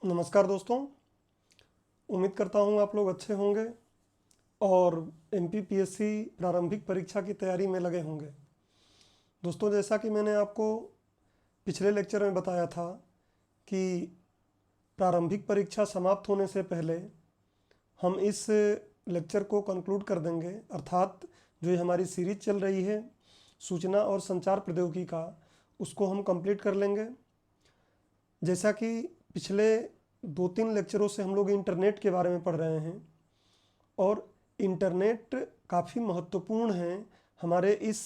नमस्कार दोस्तों। उम्मीद करता हूँ आप लोग अच्छे होंगे और एमपीपीएससी प्रारंभिक परीक्षा की तैयारी में लगे होंगे। दोस्तों, जैसा कि मैंने आपको पिछले लेक्चर में बताया था कि प्रारंभिक परीक्षा समाप्त होने से पहले हम इस लेक्चर को कंक्लूड कर देंगे, अर्थात जो ये हमारी सीरीज चल रही है सूचना और संचार प्रौद्योगिकी का, उसको हम कंप्लीट कर लेंगे। जैसा कि पिछले 2-3 लेक्चरों से हम लोग इंटरनेट के बारे में पढ़ रहे हैं और इंटरनेट काफ़ी महत्वपूर्ण है हमारे इस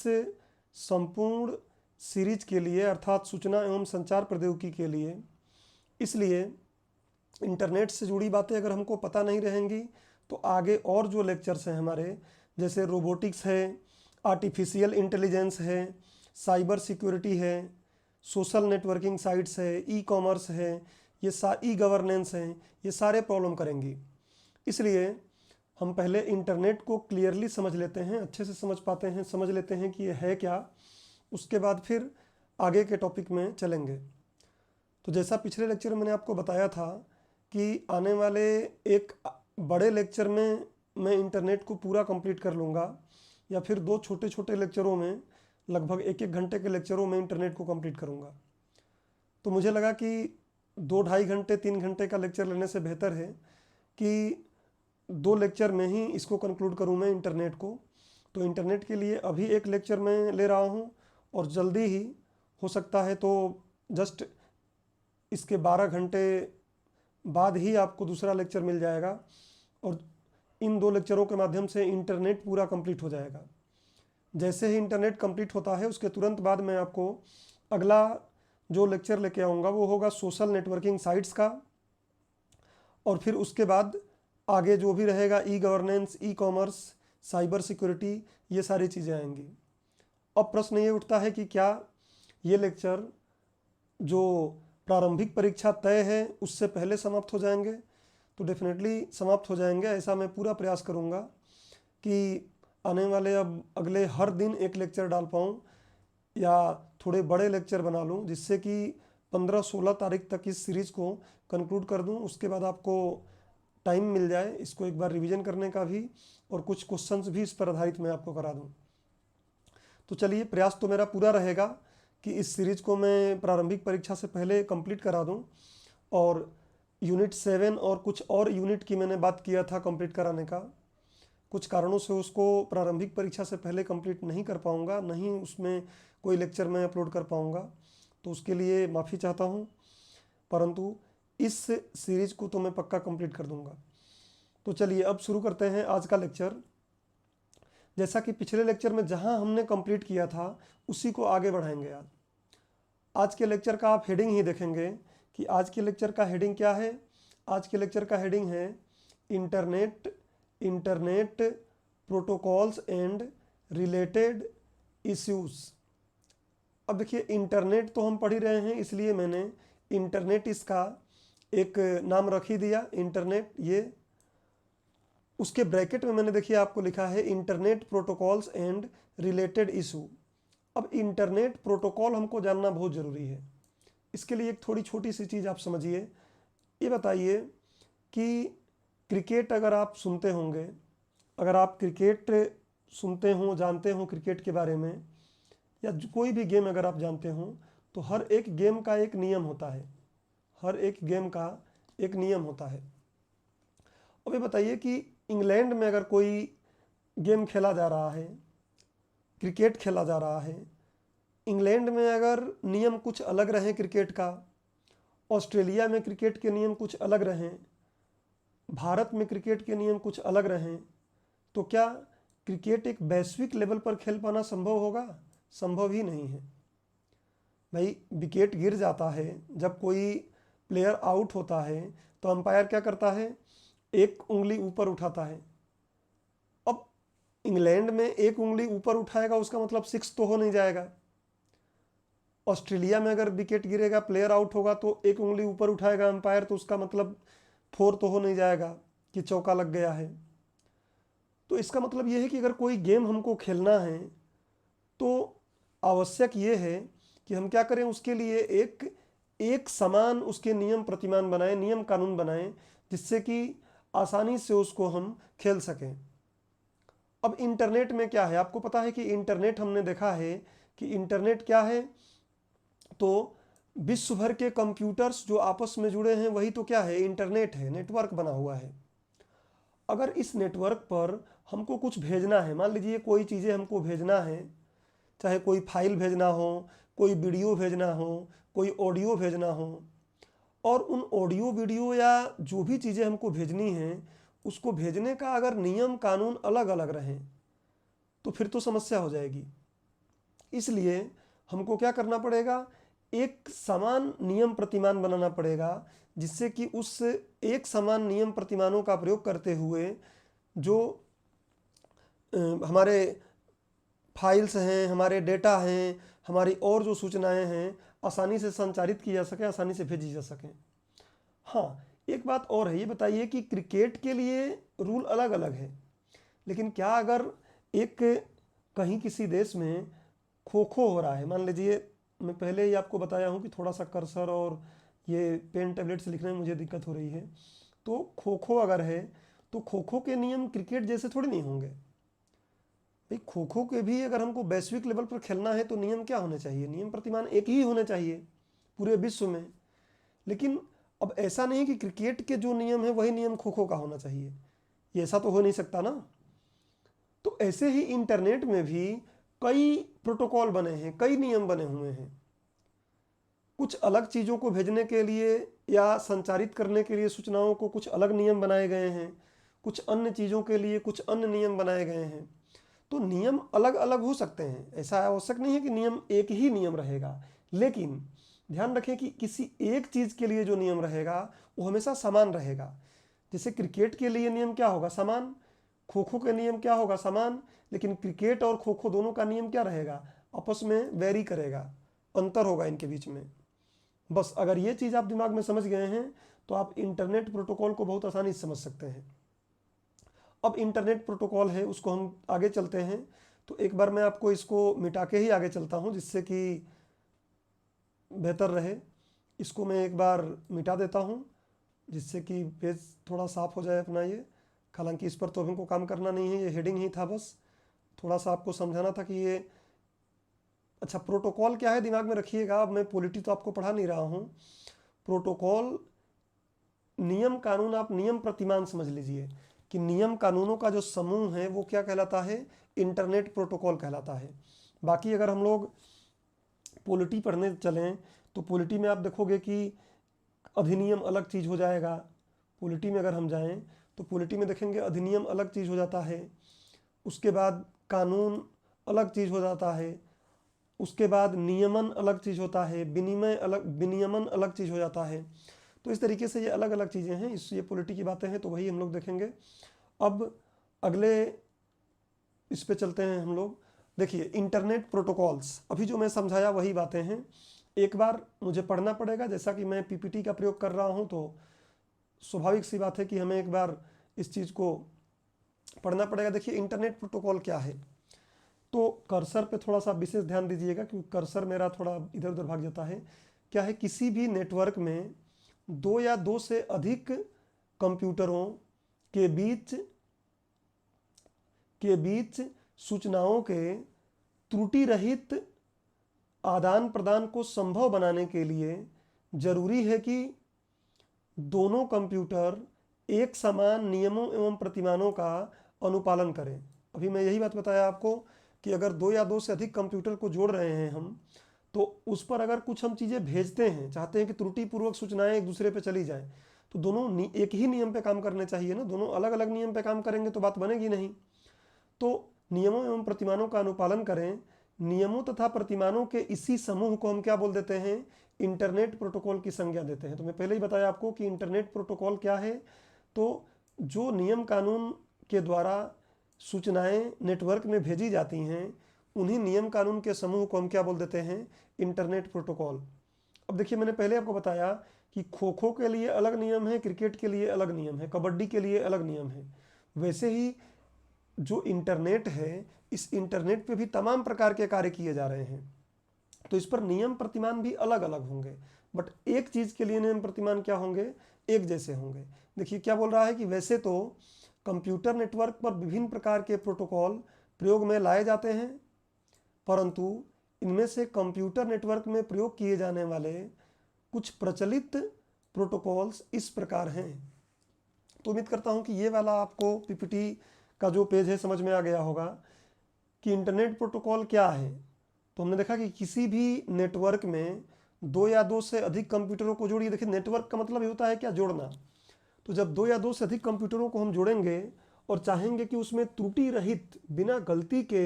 संपूर्ण सीरीज के लिए, अर्थात सूचना एवं संचार प्रौद्योगिकी के लिए। इसलिए इंटरनेट से जुड़ी बातें अगर हमको पता नहीं रहेंगी तो आगे और जो लेक्चर्स हैं हमारे, जैसे रोबोटिक्स है, आर्टिफिशियल इंटेलिजेंस है, साइबर सिक्योरिटी है, सोशल नेटवर्किंग साइट्स है, ई कॉमर्स है, ई गवर्नेंस है, ये सारे प्रॉब्लम करेंगी। इसलिए हम पहले इंटरनेट को क्लियरली समझ लेते हैं, अच्छे से समझ पाते हैं, समझ लेते हैं कि ये है क्या, उसके बाद फिर आगे के टॉपिक में चलेंगे। तो जैसा पिछले लेक्चर में मैंने आपको बताया था कि आने वाले एक बड़े लेक्चर में मैं इंटरनेट को पूरा कंप्लीट कर लूँगा, या फिर 2 छोटे छोटे लेक्चरों में, लगभग 1-1 घंटे के लेक्चरों में इंटरनेट को कंप्लीट करूँगा। तो मुझे लगा कि 2-2.5 घंटे 3 घंटे का लेक्चर लेने से बेहतर है कि 2 लेक्चर में ही इसको कंक्लूड करूँ मैं इंटरनेट को। तो इंटरनेट के लिए अभी एक लेक्चर मैं ले रहा हूँ और जल्दी ही हो सकता है तो जस्ट इसके 12 घंटे बाद ही आपको दूसरा लेक्चर मिल जाएगा और इन 2 लेक्चरों के माध्यम से इंटरनेट पूरा कंप्लीट हो जाएगा। जैसे ही इंटरनेट कंप्लीट होता है उसके तुरंत बाद मैं आपको अगला जो लेक्चर लेके आऊँगा वो होगा सोशल नेटवर्किंग साइट्स का, और फिर उसके बाद आगे जो भी रहेगा e governance, e commerce, cyber security, ये सारी चीज़ें आएंगी। अब प्रश्न ये उठता है कि क्या ये लेक्चर जो प्रारंभिक परीक्षा तय है उससे पहले समाप्त हो जाएंगे? तो डेफिनेटली समाप्त हो जाएंगे। ऐसा मैं पूरा प्रयास करूँगा कि आने वाले अब अगले हर दिन एक लेक्चर डाल पाऊँ या थोड़े बड़े लेक्चर बना लूँ, जिससे कि 15-16 तारीख तक इस सीरीज़ को कंक्लूड कर दूँ। उसके बाद आपको टाइम मिल जाए इसको एक बार रिवीजन करने का भी, और कुछ क्वेश्चंस भी इस पर आधारित मैं आपको करा दूँ। तो चलिए, प्रयास तो मेरा पूरा रहेगा कि इस सीरीज़ को मैं प्रारंभिक परीक्षा से पहले कंप्लीट करा दूँ। और यूनिट 7 और कुछ और यूनिट की मैंने बात किया था कंप्लीट कराने का, कुछ कारणों से उसको प्रारंभिक परीक्षा से पहले कंप्लीट नहीं कर पाऊँगा, नहीं उसमें कोई लेक्चर मैं अपलोड कर पाऊँगा, तो उसके लिए माफ़ी चाहता हूँ। परंतु इस सीरीज़ को तो मैं पक्का कंप्लीट कर दूँगा। तो चलिए अब शुरू करते हैं आज का लेक्चर। जैसा कि पिछले लेक्चर में जहाँ हमने कंप्लीट किया था उसी को आगे बढ़ाएंगे। आज के लेक्चर का आप हेडिंग ही देखेंगे कि आज के लेक्चर का हेडिंग क्या है। आज के लेक्चर का हेडिंग है internet protocols and related issues. अब देखिए, इंटरनेट तो हम पढ़ ही रहे हैं, इसलिए मैंने इंटरनेट इसका एक नाम रख ही दिया, इंटरनेट। ये उसके ब्रैकेट में मैंने देखिए आपको लिखा है internet protocols and related issue. अब इंटरनेट प्रोटोकॉल हमको जानना बहुत ज़रूरी है। इसके लिए एक थोड़ी छोटी सी चीज़ आप समझिए। ये बताइए कि क्रिकेट अगर आप सुनते होंगे, अगर आप क्रिकेट सुनते हो, जानते हो क्रिकेट के बारे में, या कोई भी गेम अगर आप जानते हो, तो हर एक गेम का एक नियम होता है। हर एक गेम का एक नियम होता है। अब ये बताइए कि इंग्लैंड में अगर कोई गेम खेला जा रहा है, क्रिकेट खेला जा रहा है, इंग्लैंड में अगर नियम कुछ अलग रहे क्रिकेट का, ऑस्ट्रेलिया में क्रिकेट के नियम कुछ अलग रहें, भारत में क्रिकेट के नियम कुछ अलग रहें, तो क्या क्रिकेट एक वैश्विक लेवल पर खेल पाना संभव होगा? संभव ही नहीं है भाई। विकेट गिर जाता है, जब कोई प्लेयर आउट होता है तो अंपायर क्या करता है? एक उंगली ऊपर उठाता है। अब इंग्लैंड में एक उंगली ऊपर उठाएगा उसका मतलब 6 तो हो नहीं जाएगा। ऑस्ट्रेलिया में अगर विकेट गिरेगा, प्लेयर आउट होगा, तो एक उंगली ऊपर उठाएगा अंपायर, तो उसका मतलब 4 तो हो नहीं जाएगा कि चौका लग गया है। तो इसका मतलब ये है कि अगर कोई गेम हमको खेलना है तो आवश्यक ये है कि हम क्या करें, उसके लिए एक एक समान उसके नियम प्रतिमान बनाएं, नियम कानून बनाएं, जिससे कि आसानी से उसको हम खेल सकें। अब इंटरनेट में क्या है, आपको पता है कि इंटरनेट, हमने देखा है कि इंटरनेट क्या है, तो विश्व भर के कंप्यूटर्स जो आपस में जुड़े हैं वही तो क्या है, इंटरनेट है, नेटवर्क बना हुआ है। अगर इस नेटवर्क पर हमको कुछ भेजना है, मान लीजिए कोई चीज़ें हमको भेजना है, चाहे कोई फाइल भेजना हो, कोई वीडियो भेजना हो, कोई ऑडियो भेजना हो, और उन ऑडियो वीडियो या जो भी चीज़ें हमको भेजनी हैं उसको भेजने का अगर नियम कानून अलग अलग रहें तो फिर तो समस्या हो जाएगी। इसलिए हमको क्या करना पड़ेगा, एक समान नियम प्रतिमान बनाना पड़ेगा, जिससे कि उस एक समान नियम प्रतिमानों का प्रयोग करते हुए जो हमारे फाइल्स हैं, हमारे डेटा हैं, हमारी और जो सूचनाएं हैं आसानी से संचारित की जा सके, आसानी से भेजी जा सकें। हाँ, एक बात और है, ये बताइए कि क्रिकेट के लिए रूल अलग अलग है, लेकिन क्या अगर एक कहीं किसी देश में खो खो हो रहा है, मान लीजिए मैं पहले ही आपको बताया हूँ कि थोड़ा सा कर्सर और ये पेन टैबलेट से लिखने में मुझे दिक्कत हो रही है, तो खो खो अगर है तो खो खो के नियम क्रिकेट जैसे थोड़ी नहीं होंगे भाई। खो खो के भी अगर हमको वैश्विक लेवल पर खेलना है तो नियम क्या होने चाहिए, नियम प्रतिमान एक ही होने चाहिए पूरे विश्व में। लेकिन अब ऐसा नहीं कि क्रिकेट के जो नियम है वही नियम खो खो का होना चाहिए, ये ऐसा तो हो नहीं सकता ना। तो ऐसे ही इंटरनेट में भी कई प्रोटोकॉल बने हैं, कई नियम बने हुए हैं। कुछ अलग चीज़ों को भेजने के लिए या संचारित करने के लिए सूचनाओं को कुछ अलग नियम बनाए गए हैं, कुछ अन्य चीज़ों के लिए कुछ अन्य नियम बनाए गए हैं। तो नियम अलग अलग हो सकते हैं, ऐसा आवश्यक नहीं है कि नियम एक ही नियम रहेगा, लेकिन ध्यान रखें कि किसी एक चीज़ के लिए जो नियम रहेगा वो हमेशा समान रहेगा। जैसे क्रिकेट के लिए नियम क्या होगा, समान। खो खो के नियम क्या होगा, समान। लेकिन क्रिकेट और खो खो दोनों का नियम क्या रहेगा, आपस में वेरी करेगा, अंतर होगा इनके बीच में। बस अगर ये चीज़ आप दिमाग में समझ गए हैं तो आप इंटरनेट प्रोटोकॉल को बहुत आसानी से समझ सकते हैं। अब इंटरनेट प्रोटोकॉल है उसको हम आगे चलते हैं, तो एक बार मैं आपको इसको मिटा के ही आगे चलता हूँ जिससे कि बेहतर रहे। इसको मैं एक बार मिटा देता हूँ जिससे कि पेज थोड़ा साफ हो जाए अपना ये। हालांकि इस पर तो हमको काम करना नहीं है, ये हेडिंग ही था, बस थोड़ा सा आपको समझाना था कि ये अच्छा प्रोटोकॉल क्या है दिमाग में रखिएगा। अब मैं पॉलिटी तो आपको पढ़ा नहीं रहा हूँ, प्रोटोकॉल नियम कानून, आप नियम प्रतिमान समझ लीजिए कि नियम कानूनों का जो समूह है वो क्या कहलाता है, इंटरनेट प्रोटोकॉल कहलाता है। बाकी अगर हम लोग पॉलिटी पढ़ने चलें तो पॉलिटी में आप देखोगे कि अधिनियम अलग चीज़ हो जाएगा। पॉलिटी में अगर हम जाएं तो पॉलिटी में देखेंगे अधिनियम अलग चीज़ हो जाता है, उसके बाद कानून अलग चीज़ हो जाता है, उसके बाद नियमन अलग चीज़ होता है, विनियमन अलग चीज़ हो जाता है। तो इस तरीके से ये अलग अलग चीज़ें हैं, ये पॉलिटी की बातें हैं तो वही हम लोग देखेंगे। अब अगले इस पे चलते हैं हम लोग। देखिए इंटरनेट प्रोटोकॉल्स, अभी जो मैं समझाया वही बातें हैं, एक बार मुझे पढ़ना पड़ेगा। जैसा कि मैं पीपीटी का प्रयोग कर रहा हूँ तो स्वाभाविक सी बात है कि हमें एक बार इस चीज़ को पढ़ना पड़ेगा। देखिए इंटरनेट प्रोटोकॉल क्या है, तो कर्सर पे थोड़ा सा विशेष ध्यान दीजिएगा क्योंकि कर्सर मेरा थोड़ा इधर उधर भाग जाता है। क्या है, किसी भी नेटवर्क में दो या दो से अधिक कंप्यूटरों के बीच सूचनाओं के त्रुटि रहित आदान प्रदान को संभव बनाने के लिए जरूरी है कि दोनों कंप्यूटर एक समान नियमों एवं प्रतिमानों का अनुपालन करें। अभी मैं यही बात बताया आपको कि अगर दो या दो से अधिक कंप्यूटर को जोड़ रहे हैं हम, तो उस पर अगर कुछ हम चीज़ें भेजते हैं, चाहते हैं कि त्रुटिपूर्वक सूचनाएं एक दूसरे पे चली जाएं, तो दोनों एक ही नियम पे काम करने चाहिए ना। दोनों अलग अलग नियम पे काम करेंगे तो बात बनेगी नहीं। तो नियमों एवं प्रतिमानों का अनुपालन करें। नियमों तथा प्रतिमानों के इसी समूह को हम क्या बोल देते हैं, इंटरनेट प्रोटोकॉल की संज्ञा देते हैं। तो मैं पहले ही बताया आपको कि इंटरनेट प्रोटोकॉल क्या है, तो जो नियम कानून के द्वारा सूचनाएं नेटवर्क में भेजी जाती हैं उन्हीं नियम कानून के समूह को हम क्या बोल देते हैं, इंटरनेट प्रोटोकॉल। अब देखिए मैंने पहले आपको बताया कि खो खो के लिए अलग नियम है, क्रिकेट के लिए अलग नियम है, कबड्डी के लिए अलग नियम है। वैसे ही जो इंटरनेट है, इस इंटरनेट पे भी तमाम प्रकार के कार्य किए जा रहे हैं, तो इस पर नियम प्रतिमान भी अलग अलग होंगे। बट एक चीज़ के लिए नियम प्रतिमान क्या होंगे, एक जैसे होंगे। देखिए क्या बोल रहा है कि वैसे तो कंप्यूटर नेटवर्क पर विभिन्न प्रकार के प्रोटोकॉल प्रयोग में लाए जाते हैं, परंतु इनमें से कंप्यूटर नेटवर्क में प्रयोग किए जाने वाले कुछ प्रचलित प्रोटोकॉल्स इस प्रकार हैं। तो उम्मीद करता हूं कि ये वाला आपको पीपीटी का जो पेज है समझ में आ गया होगा कि इंटरनेट प्रोटोकॉल क्या है। तो हमने देखा कि किसी भी नेटवर्क में दो या दो से अधिक कंप्यूटरों को जोड़िए। देखिए नेटवर्क का मतलब ये होता है क्या, जोड़ना। तो जब दो या दो से अधिक कंप्यूटरों को हम जोड़ेंगे और चाहेंगे कि उसमें त्रुटि रहित बिना गलती के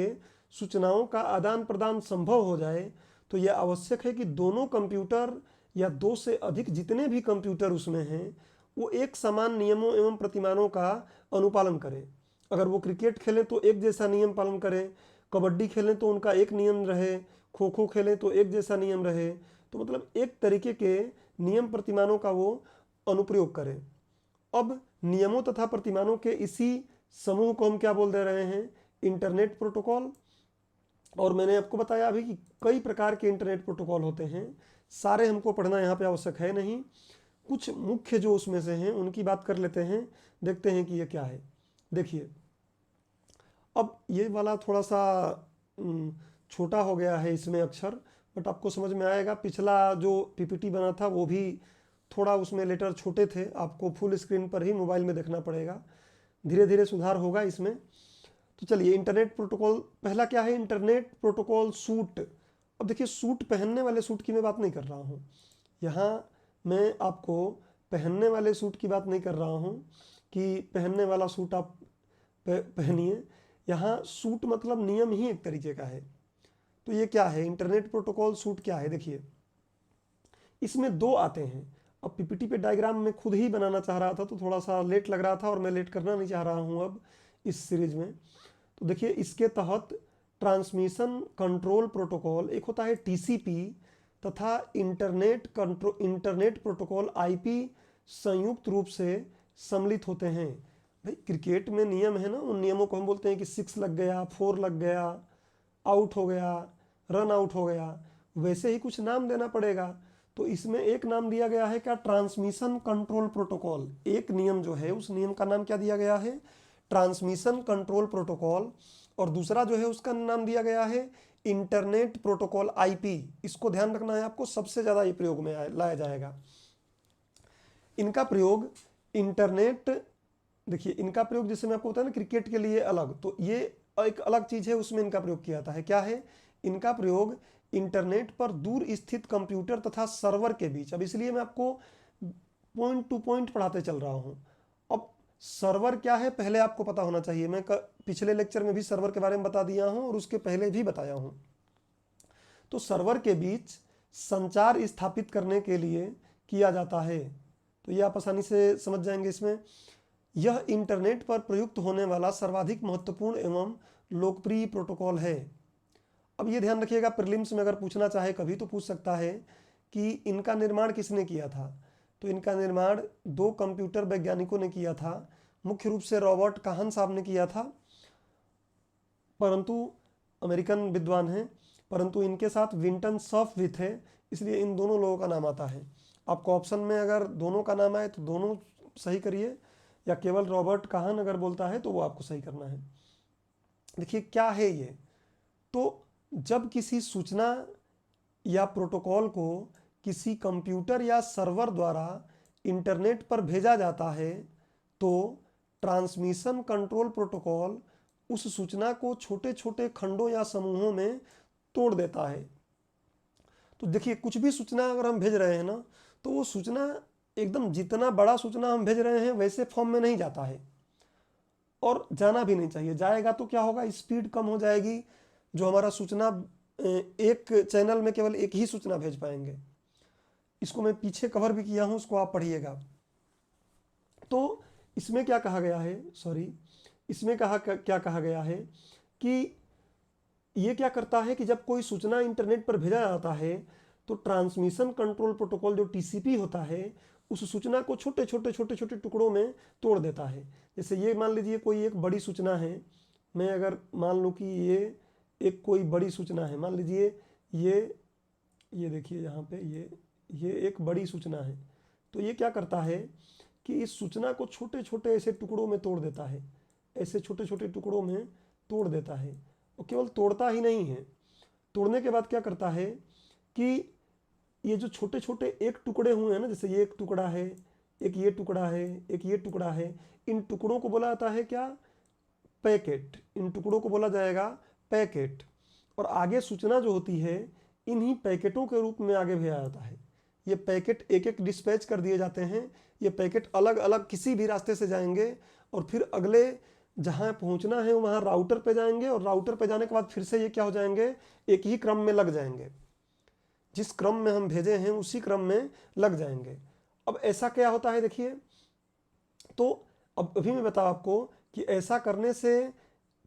सूचनाओं का आदान प्रदान संभव हो जाए, तो यह आवश्यक है कि दोनों कंप्यूटर या दो से अधिक जितने भी कंप्यूटर उसमें हैं वो एक समान नियमों एवं प्रतिमानों का अनुपालन करें। अगर वो क्रिकेट खेलें तो एक जैसा नियम पालन करें, कबड्डी खेलें तो उनका एक नियम रहे, खो खो खेलें तो एक जैसा नियम रहे। तो मतलब एक तरीके के नियम प्रतिमानों का वो अनुप्रयोग करें। अब नियमों तथा प्रतिमानों के इसी समूह को हम क्या बोल दे रहे हैं, इंटरनेट प्रोटोकॉल। और मैंने आपको बताया अभी कि कई प्रकार के इंटरनेट प्रोटोकॉल होते हैं, सारे हमको पढ़ना यहाँ पे आवश्यक है नहीं। कुछ मुख्य जो उसमें से हैं उनकी बात कर लेते हैं, देखते हैं कि ये क्या है। देखिए अब ये वाला थोड़ा सा छोटा हो गया है इसमें अक्षर, बट आपको समझ में आएगा। पिछला जो पीपीटी बना था वो भी थोड़ा उसमें लेटर छोटे थे, आपको फुल स्क्रीन पर ही मोबाइल में देखना पड़ेगा। धीरे धीरे सुधार होगा इसमें। तो चलिए इंटरनेट प्रोटोकॉल पहला क्या है, इंटरनेट प्रोटोकॉल सूट। अब देखिए सूट पहनने वाले सूट की मैं बात नहीं कर रहा हूँ, यहाँ मैं आपको पहनने वाले सूट की बात नहीं कर रहा हूँ कि पहनने वाला सूट आप पहनिए। यहाँ सूट मतलब नियम ही एक तरीके का है। तो ये क्या है, इंटरनेट प्रोटोकॉल सूट क्या है, देखिए इसमें दो आते हैं। अब पीपीटी पे डायग्राम में खुद ही बनाना चाह रहा था तो थोड़ा सा लेट लग रहा था, और मैं लेट करना नहीं चाह रहा हूँ अब इस सीरीज में। तो देखिए इसके तहत ट्रांसमिशन कंट्रोल प्रोटोकॉल एक होता है टीसीपी, तथा इंटरनेट प्रोटोकॉल आईपी संयुक्त रूप से सम्मिलित होते हैं। भाई क्रिकेट में नियम है ना, उन नियमों को हम बोलते हैं कि 6 लग गया, 4 लग गया, आउट हो गया, रन आउट हो गया, वैसे ही कुछ नाम देना पड़ेगा। तो इसमें एक नाम दिया गया है क्या, ट्रांसमिशन कंट्रोल प्रोटोकॉल। एक नियम जो है उस नियम का नाम क्या दिया गया है, ट्रांसमिशन कंट्रोल प्रोटोकॉल। और दूसरा जो है उसका नाम दिया गया है इंटरनेट प्रोटोकॉल आईपी। इसको ध्यान रखना है आपको, सबसे ज़्यादा ये प्रयोग में लाया जाएगा। इनका प्रयोग इंटरनेट, देखिए इनका प्रयोग जैसे मैं आपको बताया ना क्रिकेट के लिए अलग, तो ये एक अलग चीज़ है, उसमें इनका प्रयोग किया जाता है। क्या है, इनका प्रयोग इंटरनेट पर दूर स्थित कंप्यूटर तथा सर्वर के बीच। अब इसलिए मैं आपको पॉइंट टू पॉइंट पढ़ाते चल रहा हूँ। अब सर्वर क्या है पहले आपको पता होना चाहिए। मैं पिछले लेक्चर में भी सर्वर के बारे में बता दिया हूँ और उसके पहले भी बताया हूँ। तो सर्वर के बीच संचार स्थापित करने के लिए किया जाता है। तो ये आप आसानी से समझ जाएंगे इसमें। यह इंटरनेट पर प्रयुक्त होने वाला सर्वाधिक महत्वपूर्ण एवं लोकप्रिय प्रोटोकॉल है। अब ये ध्यान रखिएगा, प्रीलिम्स में अगर पूछना चाहे कभी तो पूछ सकता है कि इनका निर्माण किसने किया था। तो इनका निर्माण दो कंप्यूटर वैज्ञानिकों ने किया था, मुख्य रूप से रॉबर्ट काहन साहब ने किया था, परंतु अमेरिकन विद्वान हैं, परंतु इनके साथ विंटन सर्फ भी थे, इसलिए इन दोनों लोगों का नाम आता है। आपको ऑप्शन में अगर दोनों का नाम आए तो दोनों सही करिए, या केवल रॉबर्ट काहन अगर बोलता है तो वो आपको सही करना है। देखिए क्या है ये, तो जब किसी सूचना या प्रोटोकॉल को किसी कंप्यूटर या सर्वर द्वारा इंटरनेट पर भेजा जाता है तो ट्रांसमिशन कंट्रोल प्रोटोकॉल उस सूचना को छोटे छोटे खंडों या समूहों में तोड़ देता है। तो देखिए कुछ भी सूचना अगर हम भेज रहे हैं ना, तो वो सूचना एकदम जितना बड़ा सूचना हम भेज रहे हैं वैसे फॉर्म में नहीं जाता है, और जाना भी नहीं चाहिए। जाएगा तो क्या होगा, स्पीड कम हो जाएगी, जो हमारा सूचना एक चैनल में केवल एक ही सूचना भेज पाएंगे। इसको मैं पीछे कवर भी किया हूं, उसको आप पढ़िएगा। तो इसमें क्या कहा गया है, इसमें क्या कहा गया है कि ये क्या करता है कि जब कोई सूचना इंटरनेट पर भेजा जाता है तो ट्रांसमिशन कंट्रोल प्रोटोकॉल जो टीसीपी होता है उस सूचना को छोटे छोटे टुकड़ों में तोड़ देता है। जैसे ये मान लीजिए कोई एक बड़ी सूचना है, मैं अगर मान लूँ कि ये एक कोई बड़ी सूचना है, मान लीजिए ये देखिए यहाँ पे ये एक बड़ी सूचना है। तो ये क्या करता है कि इस सूचना को छोटे छोटे ऐसे टुकड़ों में तोड़ देता है, ऐसे छोटे छोटे टुकड़ों में तोड़ देता है। और केवल तोड़ता ही नहीं है, तोड़ने के बाद क्या करता है कि ये जो छोटे छोटे एक टुकड़े हुए हैं ना, जैसे ये एक टुकड़ा है, एक ये टुकड़ा है, एक ये टुकड़ा है, इन टुकड़ों को बोला जाता है क्या? पैकेट। इन टुकड़ों को बोला जाएगा पैकेट। और आगे सूचना जो होती है इन्हीं पैकेटों के रूप में आगे भेजा जाता है। ये पैकेट एक एक डिस्पैच कर दिए जाते हैं। ये पैकेट अलग अलग किसी भी रास्ते से जाएंगे और फिर अगले जहाँ पहुँचना है वहाँ राउटर पे जाएंगे, और राउटर पे जाने के बाद फिर से ये क्या हो जाएंगे, एक ही क्रम में लग जाएंगे। जिस क्रम में हम भेजे हैं उसी क्रम में लग जाएंगे। अब ऐसा क्या होता है देखिए, तो अब अभी मैं बताऊँ आपको कि ऐसा करने से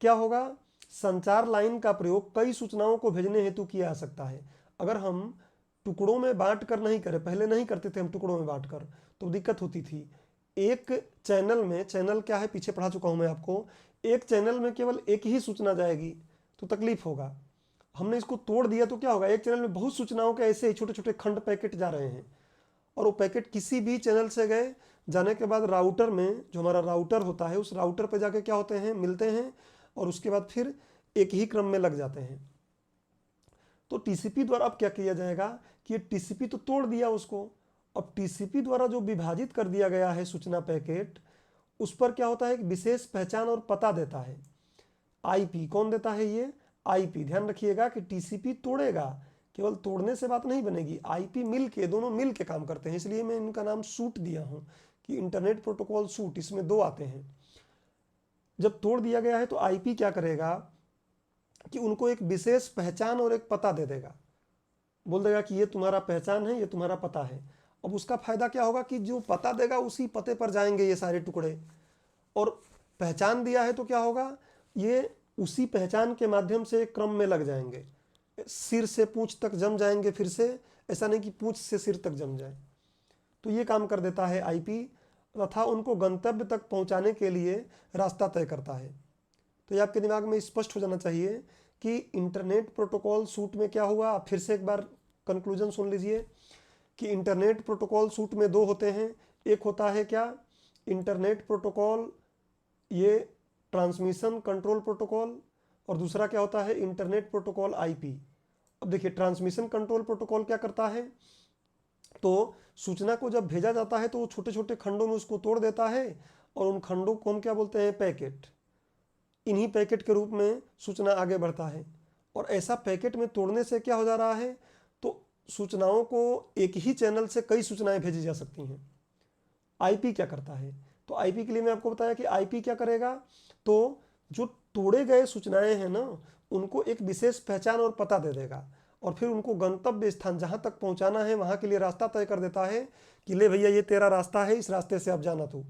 क्या होगा। संचार लाइन का प्रयोग कई सूचनाओं को भेजने हेतु किया जा सकता है। अगर हम टुकड़ों में बांट कर नहीं करें, पहले नहीं करते थे हम टुकड़ों में बांट कर, तो दिक्कत होती थी। एक चैनल में, चैनल क्या है पीछे पढ़ा चुका हूं मैं आपको, एक चैनल में केवल एक ही सूचना जाएगी तो तकलीफ होगा। हमने इसको तोड़ दिया तो क्या होगा, एक चैनल में बहुत सूचनाओं के ऐसे ही छोटे छोटे खंड पैकेट जा रहे हैं, और वो पैकेट किसी भी चैनल से गए, जाने के बाद राउटर में, जो हमारा राउटर होता है उस राउटर पे जाके क्या होते हैं, मिलते हैं, और उसके बाद फिर एक ही क्रम में लग जाते हैं। तो टीसीपी द्वारा अब क्या किया जाएगा कि ये टीसीपी तो तोड़ दिया उसको, अब टीसीपी द्वारा जो विभाजित कर दिया गया है सूचना पैकेट, उस पर क्या होता है कि विशेष पहचान और पता देता है। आईपी कौन देता है, ये आईपी। ध्यान रखिएगा कि टीसीपी तोड़ेगा, केवल तोड़ने से बात नहीं बनेगी, आईपी मिल के, दोनों मिल के काम करते हैं। इसलिए मैं इनका नाम सूट दिया हूं कि इंटरनेट प्रोटोकॉल सूट, इसमें दो आते हैं। जब तोड़ दिया गया है तो आईपी क्या करेगा कि उनको एक विशेष पहचान और एक पता दे देगा, बोल देगा कि ये तुम्हारा पहचान है, ये तुम्हारा पता है। अब उसका फायदा क्या होगा कि जो पता देगा उसी पते पर जाएंगे ये सारे टुकड़े, और पहचान दिया है तो क्या होगा, ये उसी पहचान के माध्यम से क्रम में लग जाएंगे, सिर से पूंछ तक जम जाएंगे फिर से, ऐसा नहीं कि पूंछ से सिर तक जम जाए। तो ये काम कर देता है आईपी, तथा उनको गंतव्य तक पहुंचाने के लिए रास्ता तय करता है। तो ये आपके दिमाग में स्पष्ट हो जाना चाहिए कि इंटरनेट प्रोटोकॉल सूट में क्या हुआ। आप फिर से एक बार कंक्लूजन सुन लीजिए कि इंटरनेट प्रोटोकॉल सूट में दो होते हैं। एक होता है क्या, इंटरनेट प्रोटोकॉल, ये ट्रांसमिशन कंट्रोल प्रोटोकॉल, और दूसरा क्या होता है, इंटरनेट प्रोटोकॉल आईपी। अब देखिए ट्रांसमिशन कंट्रोल प्रोटोकॉल क्या करता है, तो सूचना को जब भेजा जाता है तो वो छोटे छोटे खंडों में उसको तोड़ देता है, और उन खंडों को हम क्या बोलते हैं, पैकेट। इन्हीं पैकेट के रूप में सूचना आगे बढ़ता है। और ऐसा पैकेट में तोड़ने से क्या हो जा रहा है, तो सूचनाओं को एक ही चैनल से कई सूचनाएं भेजी जा सकती हैं। आईपी क्या करता है, तो आईपी के लिए मैं आपको बताया कि आईपी क्या करेगा, तो जो तोड़े गए सूचनाएं हैं ना, उनको एक विशेष पहचान और पता दे देगा, और फिर उनको गंतव्य स्थान जहां तक पहुंचाना है वहां के लिए रास्ता तय कर देता है कि ले भैया ये तेरा रास्ता है, इस रास्ते से अब जाना तू।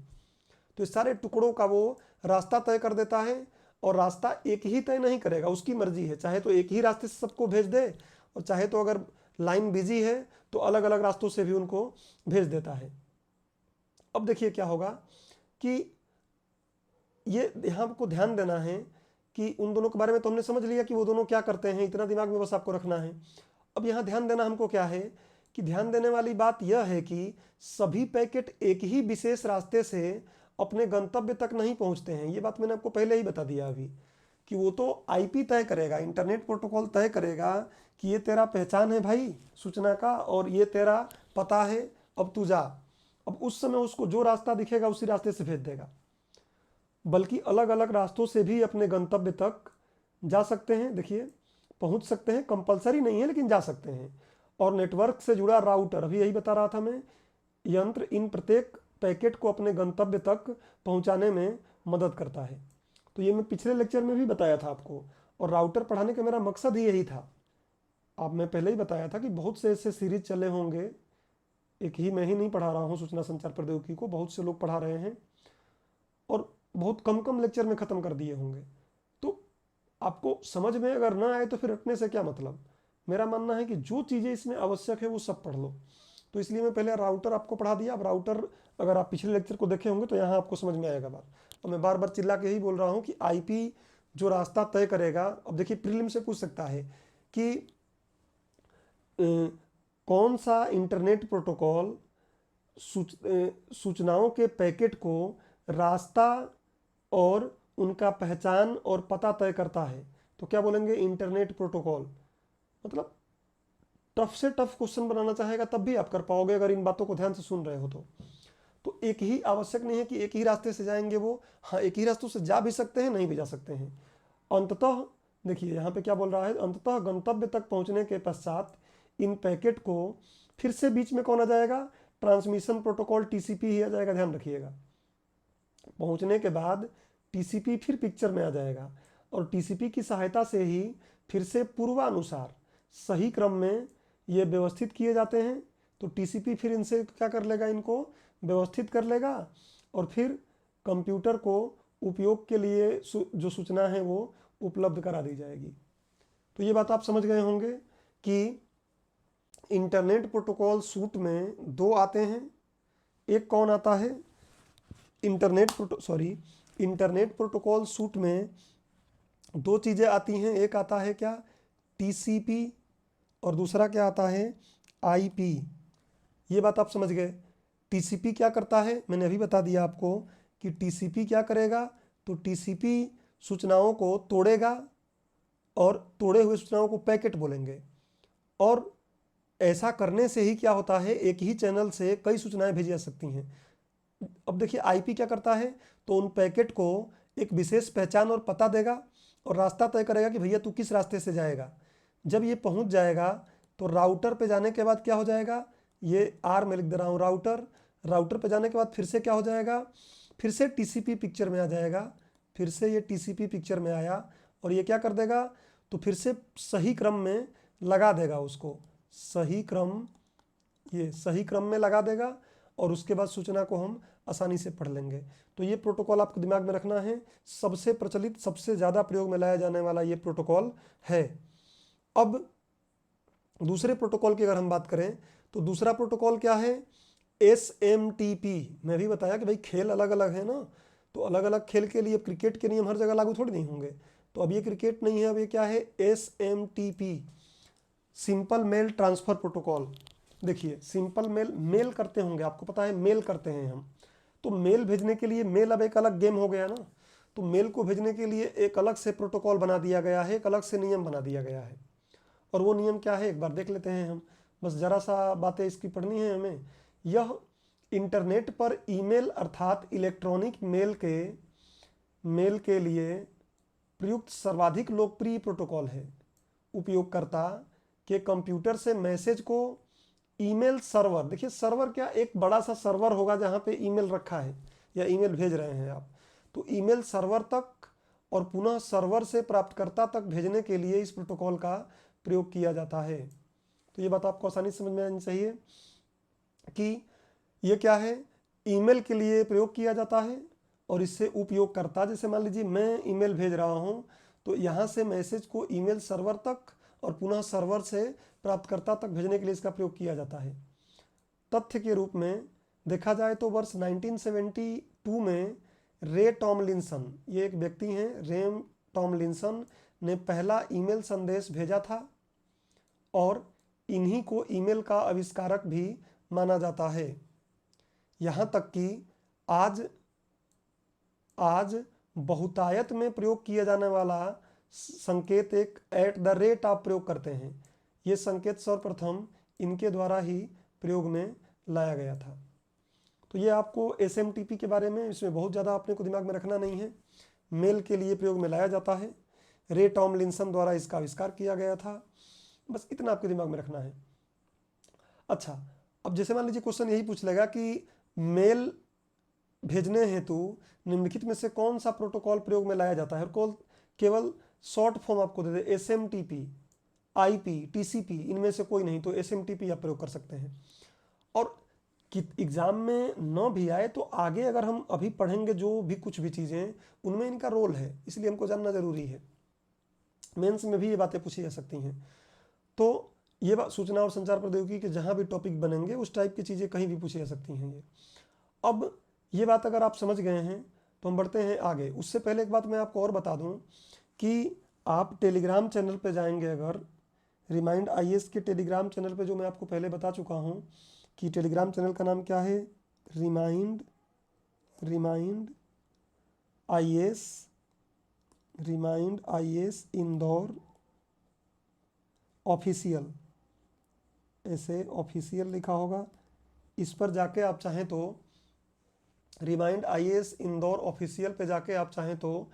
तो इस सारे टुकड़ों का वो रास्ता तय कर देता है, और रास्ता एक ही तय नहीं करेगा, उसकी मर्जी है, चाहे तो एक ही रास्ते से सबको भेज दे, और चाहे तो अगर लाइन बिजी है तो अलग अलग रास्तों से भी उनको भेज देता है। अब देखिए क्या होगा कि ये यहाँ आपको ध्यान देना है कि उन दोनों के बारे में तो हमने समझ लिया कि वो दोनों क्या करते हैं, इतना दिमाग में बस आपको रखना है। अब यहाँ ध्यान देना हमको क्या है कि ध्यान देने वाली बात यह है कि सभी पैकेट एक ही विशेष रास्ते से अपने गंतव्य तक नहीं पहुंचते हैं। ये बात मैंने आपको पहले ही बता दिया अभी कि वो तो आईपी तय करेगा, इंटरनेट प्रोटोकॉल तय करेगा कि ये तेरा पहचान है भाई सूचना का, और ये तेरा पता है, अब तू जा। अब उस समय उसको जो रास्ता दिखेगा उसी रास्ते से भेज देगा, बल्कि अलग अलग रास्तों से भी अपने गंतव्य तक जा सकते हैं। देखिए पहुंच सकते हैं, कंपलसरी नहीं है लेकिन जा सकते हैं। और नेटवर्क से जुड़ा राउटर, अभी यही बता रहा था मैं, यंत्र इन प्रत्येक पैकेट को अपने गंतव्य तक पहुंचाने में मदद करता है। तो ये मैं पिछले लेक्चर में भी बताया था आपको, और राउटर पढ़ाने का मेरा मकसद ही यही था। आप मैं पहले ही बताया था कि बहुत से ऐसे सीरीज चले होंगे, एक ही मैं ही नहीं पढ़ा रहा हूँ सूचना संचार प्रौद्योगिकी को, बहुत से लोग पढ़ा रहे हैं, और बहुत कम कम लेक्चर में ख़त्म कर दिए होंगे। तो आपको समझ में अगर ना आए तो फिर रटने से क्या मतलब। मेरा मानना है कि जो चीज़ें इसमें आवश्यक है वो सब पढ़ लो। तो इसलिए मैं पहले राउटर आपको पढ़ा दिया। अब राउटर अगर आप पिछले लेक्चर को देखे होंगे तो यहाँ आपको समझ में आएगा बात। और मैं बार बार चिल्ला के ही बोल रहा हूँ कि आईपी जो रास्ता तय करेगा। अब देखिए प्रीलिम से पूछ सकता है कि कौन सा इंटरनेट प्रोटोकॉल सूचनाओं के पैकेट को रास्ता और उनका पहचान और पता तय करता है। तो क्या बोलेंगे, इंटरनेट प्रोटोकॉल। मतलब टफ से टफ क्वेश्चन बनाना चाहेगा तब भी आप कर पाओगे अगर इन बातों को ध्यान से सुन रहे हो तो एक ही आवश्यक नहीं है कि एक ही रास्ते से जाएंगे वो, हाँ एक ही रास्तों से जा भी सकते हैं, नहीं भी जा सकते हैं। अंततः देखिए यहाँ पे क्या बोल रहा है, अंततः गंतव्य तक पहुंचने के पश्चात इन पैकेट को फिर से बीच में कौन आ जाएगा, ट्रांसमिशन प्रोटोकॉल टीसीपी ही आ जाएगा, ध्यान रखिएगा। पहुंचने के बाद टीसीपी फिर पिक्चर में आ जाएगा और टीसीपी की सहायता से ही फिर से पूर्वानुसार सही क्रम में ये व्यवस्थित किए जाते हैं। तो टीसीपी फिर इनसे क्या कर लेगा, इनको व्यवस्थित कर लेगा और फिर कंप्यूटर को उपयोग के लिए जो सूचना है वो उपलब्ध करा दी जाएगी। तो ये बात आप समझ गए होंगे कि इंटरनेट प्रोटोकॉल सूट में दो आते हैं। एक कौन आता है, इंटरनेट प्रोटोकॉल सूट में दो चीज़ें आती हैं। एक आता है क्या, टीसीपी, और दूसरा क्या आता है, आईपी। ये बात आप समझ गए। टीसीपी क्या करता है, मैंने अभी बता दिया आपको कि टीसीपी क्या करेगा, तो टीसीपी सूचनाओं को तोड़ेगा और तोड़े हुए सूचनाओं को पैकेट बोलेंगे। और ऐसा करने से ही क्या होता है, एक ही चैनल से कई सूचनाएं भेजी जा सकती हैं। अब देखिए आईपी क्या करता है, तो उन पैकेट को एक विशेष पहचान और पता देगा और रास्ता तय करेगा कि भैया तू किस रास्ते से जाएगा। जब ये पहुंच जाएगा तो राउटर पे जाने के बाद क्या हो जाएगा, ये आर में लिख दे रहा हूँ, राउटर पे जाने के बाद फिर से क्या हो जाएगा, फिर से टीसीपी पिक्चर में आ जाएगा। फिर से ये टीसीपी पिक्चर में आया और ये क्या कर देगा, तो फिर से सही क्रम में लगा देगा उसको, सही क्रम में लगा देगा और उसके बाद सूचना को हम आसानी से पढ़ लेंगे। तो ये प्रोटोकॉल आपको दिमाग में रखना है, सबसे प्रचलित, सबसे ज़्यादा प्रयोग में लाया जाने वाला ये प्रोटोकॉल है। अब दूसरे प्रोटोकॉल की अगर हम बात करें तो दूसरा प्रोटोकॉल क्या है, SMTP। मैं भी बताया कि भाई खेल अलग अलग है ना, तो अलग अलग खेल के लिए क्रिकेट के नियम हर जगह लागू थोड़ी नहीं होंगे। तो अब ये क्रिकेट नहीं है, अब ये क्या है, SMTP, simple mail transfer protocol. देखिए सिंपल मेल करते होंगे, आपको पता है मेल करते हैं हम, तो मेल भेजने के लिए मेल अब एक अलग गेम हो गया ना, तो मेल को भेजने के लिए एक अलग से प्रोटोकॉल बना दिया गया है, एक अलग से नियम बना दिया गया है। और वो नियम क्या है, एक बार देख लेते हैं हम, बस जरा सा बातें इसकी पढ़नी है हमें। यह इंटरनेट पर ईमेल अर्थात इलेक्ट्रॉनिक मेल के लिए प्रयुक्त सर्वाधिक लोकप्रिय प्रोटोकॉल है। उपयोगकर्ता के कंप्यूटर से मैसेज को ईमेल सर्वर, देखिए सर्वर क्या, एक बड़ा सा सर्वर होगा जहाँ पे ईमेल रखा है या ईमेल भेज रहे हैं आप, तो ईमेल सर्वर तक और पुनः सर्वर से प्राप्तकर्ता तक भेजने के लिए इस प्रोटोकॉल का प्रयोग किया जाता है। तो ये बात आपको आसानी से समझ में आनी चाहिए कि ये क्या है, ईमेल के लिए प्रयोग किया जाता है और इससे उपयोगकर्ता, जैसे मान लीजिए मैं ईमेल भेज रहा हूँ तो यहाँ से मैसेज को ईमेल सर्वर तक और पुनः सर्वर से प्राप्तकर्ता तक भेजने के लिए इसका प्रयोग किया जाता है। तथ्य के रूप में देखा जाए तो वर्ष 1972 में रे टॉमलिंसन, ये एक व्यक्ति हैं, रे टॉमलिंसन ने पहला ईमेल संदेश भेजा था और इन्हीं को ईमेल का आविष्कारक भी माना जाता है। यहाँ तक कि आज बहुतायत में प्रयोग किया जाने वाला संकेत एक @ आप प्रयोग करते हैं। ये संकेत सर्वप्रथम इनके द्वारा ही प्रयोग में लाया गया था। तो ये आपको SMTP के बारे में, इसमें बहुत ज़्यादा अपने को दिमाग में रखना नहीं है। मेल के लिए प्रयोग में लाया जाता है, रे टॉमलिंसन द्वारा इसका आविष्कार किया गया था, बस इतना आपके दिमाग में रखना है। अच्छा, अब जैसे मान लीजिए क्वेश्चन यही पूछ लेगा कि मेल भेजने हेतु निम्नलिखित में से कौन सा प्रोटोकॉल प्रयोग में लाया जाता है, और केवल शॉर्ट फॉर्म आपको दे दे, SMTP, IP, TCP, इनमें से कोई नहीं, तो SMTP आप प्रयोग कर सकते हैं। और कि एग्जाम में न भी आए तो आगे अगर हम अभी पढ़ेंगे जो भी कुछ भी चीज़ें, उनमें इनका रोल है, इसलिए हमको जानना जरूरी है। मेंस में भी ये बातें पूछी जा सकती हैं। तो ये बात सूचना और संचार प्रौद्योगिकी के जहाँ भी टॉपिक बनेंगे उस टाइप की चीज़ें कहीं भी पूछी जा सकती हैं। ये अब ये बात अगर आप समझ गए हैं तो हम बढ़ते हैं आगे। उससे पहले एक बात मैं आपको और बता दूं कि आप टेलीग्राम चैनल पे जाएंगे, अगर रिमाइंड आईएएस के टेलीग्राम चैनल पे जो मैं आपको पहले बता चुका हूँ कि टेलीग्राम चैनल का नाम क्या है, रिमाइंड आईएएस इंदौर ऑफिशियल, ऐसे ऑफिशियल लिखा होगा। इस पर जाके आप चाहें तो रिमाइंड आईएएस इंदौर ऑफिशियल पे जाके आप चाहें तो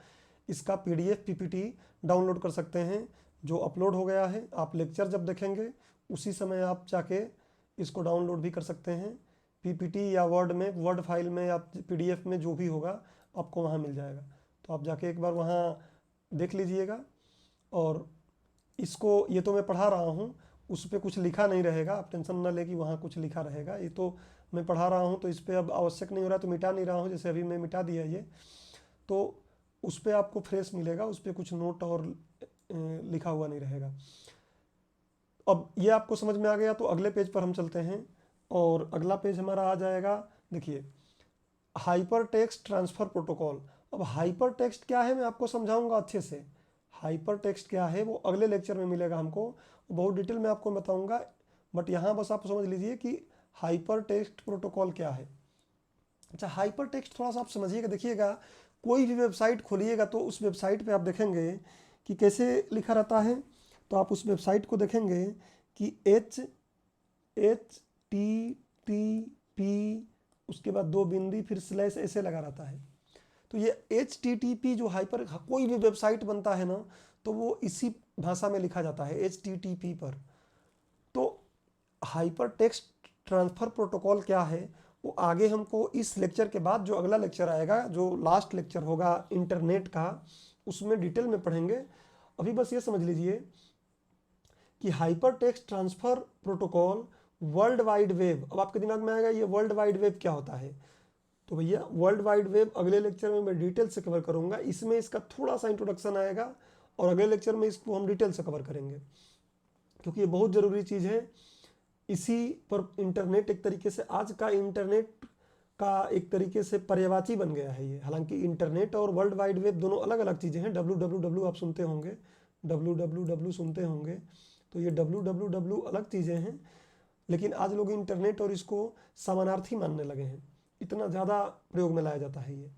इसका पीडीएफ पीपीटी डाउनलोड कर सकते हैं जो अपलोड हो गया है। आप लेक्चर जब देखेंगे उसी समय आप जाके इसको डाउनलोड भी कर सकते हैं। पीपीटी या वर्ड में, वर्ड फाइल में या पीडीएफ में, जो भी होगा आपको वहाँ मिल जाएगा। तो आप जाके एक बार वहाँ देख लीजिएगा। और इसको, ये तो मैं पढ़ा रहा हूँ, उस पर कुछ लिखा नहीं रहेगा, आप टेंशन ना ले कि वहाँ कुछ लिखा रहेगा। ये तो मैं पढ़ा रहा हूँ तो इस पर अब आवश्यक नहीं हो रहा, तो मिटा नहीं रहा हूँ। जैसे अभी मैं मिटा दिया ये, तो उस पर आपको फ्रेश मिलेगा, उस पर कुछ नोट और लिखा हुआ नहीं रहेगा। अब ये आपको समझ में आ गया, तो अगले पेज पर हम चलते हैं। और अगला पेज हमारा आ जाएगा, देखिए, हाइपर टेक्स्ट ट्रांसफ़र प्रोटोकॉल। अब हाइपर टेक्स्ट क्या है मैं आपको समझाऊंगा अच्छे से। हाइपर टेक्स्ट क्या है वो अगले लेक्चर में मिलेगा हमको, बहुत डिटेल में आपको बताऊंगा। बट यहाँ बस आप समझ लीजिए कि हाइपर टेक्स्ट प्रोटोकॉल क्या है। अच्छा, हाइपर टेक्स्ट थोड़ा सा आप समझिएगा, देखिएगा, कोई भी वेबसाइट खोलिएगा तो उस वेबसाइट पे आप देखेंगे कि कैसे लिखा रहता है। तो आप उस वेबसाइट को देखेंगे कि HTTP, उसके बाद 2 बिंदी फिर स्लैश ऐसे लगा रहता है। तो ये HTTP जो हाइपर, कोई भी वेबसाइट बनता है ना, तो वो इसी भाषा में लिखा जाता है, HTTP पर। तो हाइपर टेक्स्ट ट्रांसफ़र प्रोटोकॉल क्या है वो आगे हमको इस लेक्चर के बाद, जो अगला लेक्चर आएगा, जो लास्ट लेक्चर होगा इंटरनेट का, उसमें डिटेल में पढ़ेंगे। अभी बस ये समझ लीजिए कि hyper text transfer protocol world wide web. अब आपके दिमाग में आएगा ये वर्ल्ड वाइड वेब क्या होता है। तो भैया, वर्ल्ड वाइड वेब अगले लेक्चर में मैं डिटेल से कवर करूंगा। इसमें इसका थोड़ा सा इंट्रोडक्शन आएगा और अगले लेक्चर में इसको हम डिटेल से कवर करेंगे, क्योंकि ये बहुत ज़रूरी चीज़ है। इसी पर इंटरनेट एक तरीके से, आज का इंटरनेट का एक तरीके से पर्यायवाची बन गया है ये। हालांकि इंटरनेट और वर्ल्ड वाइड वेब दोनों अलग अलग चीज़ें हैं। www आप सुनते होंगे, www सुनते होंगे, तो ये www अलग चीज़ें हैं। लेकिन आज लोग इंटरनेट और इसको समानार्थी मानने लगे हैं, इतना ज़्यादा प्रयोग में लाया जाता है ये।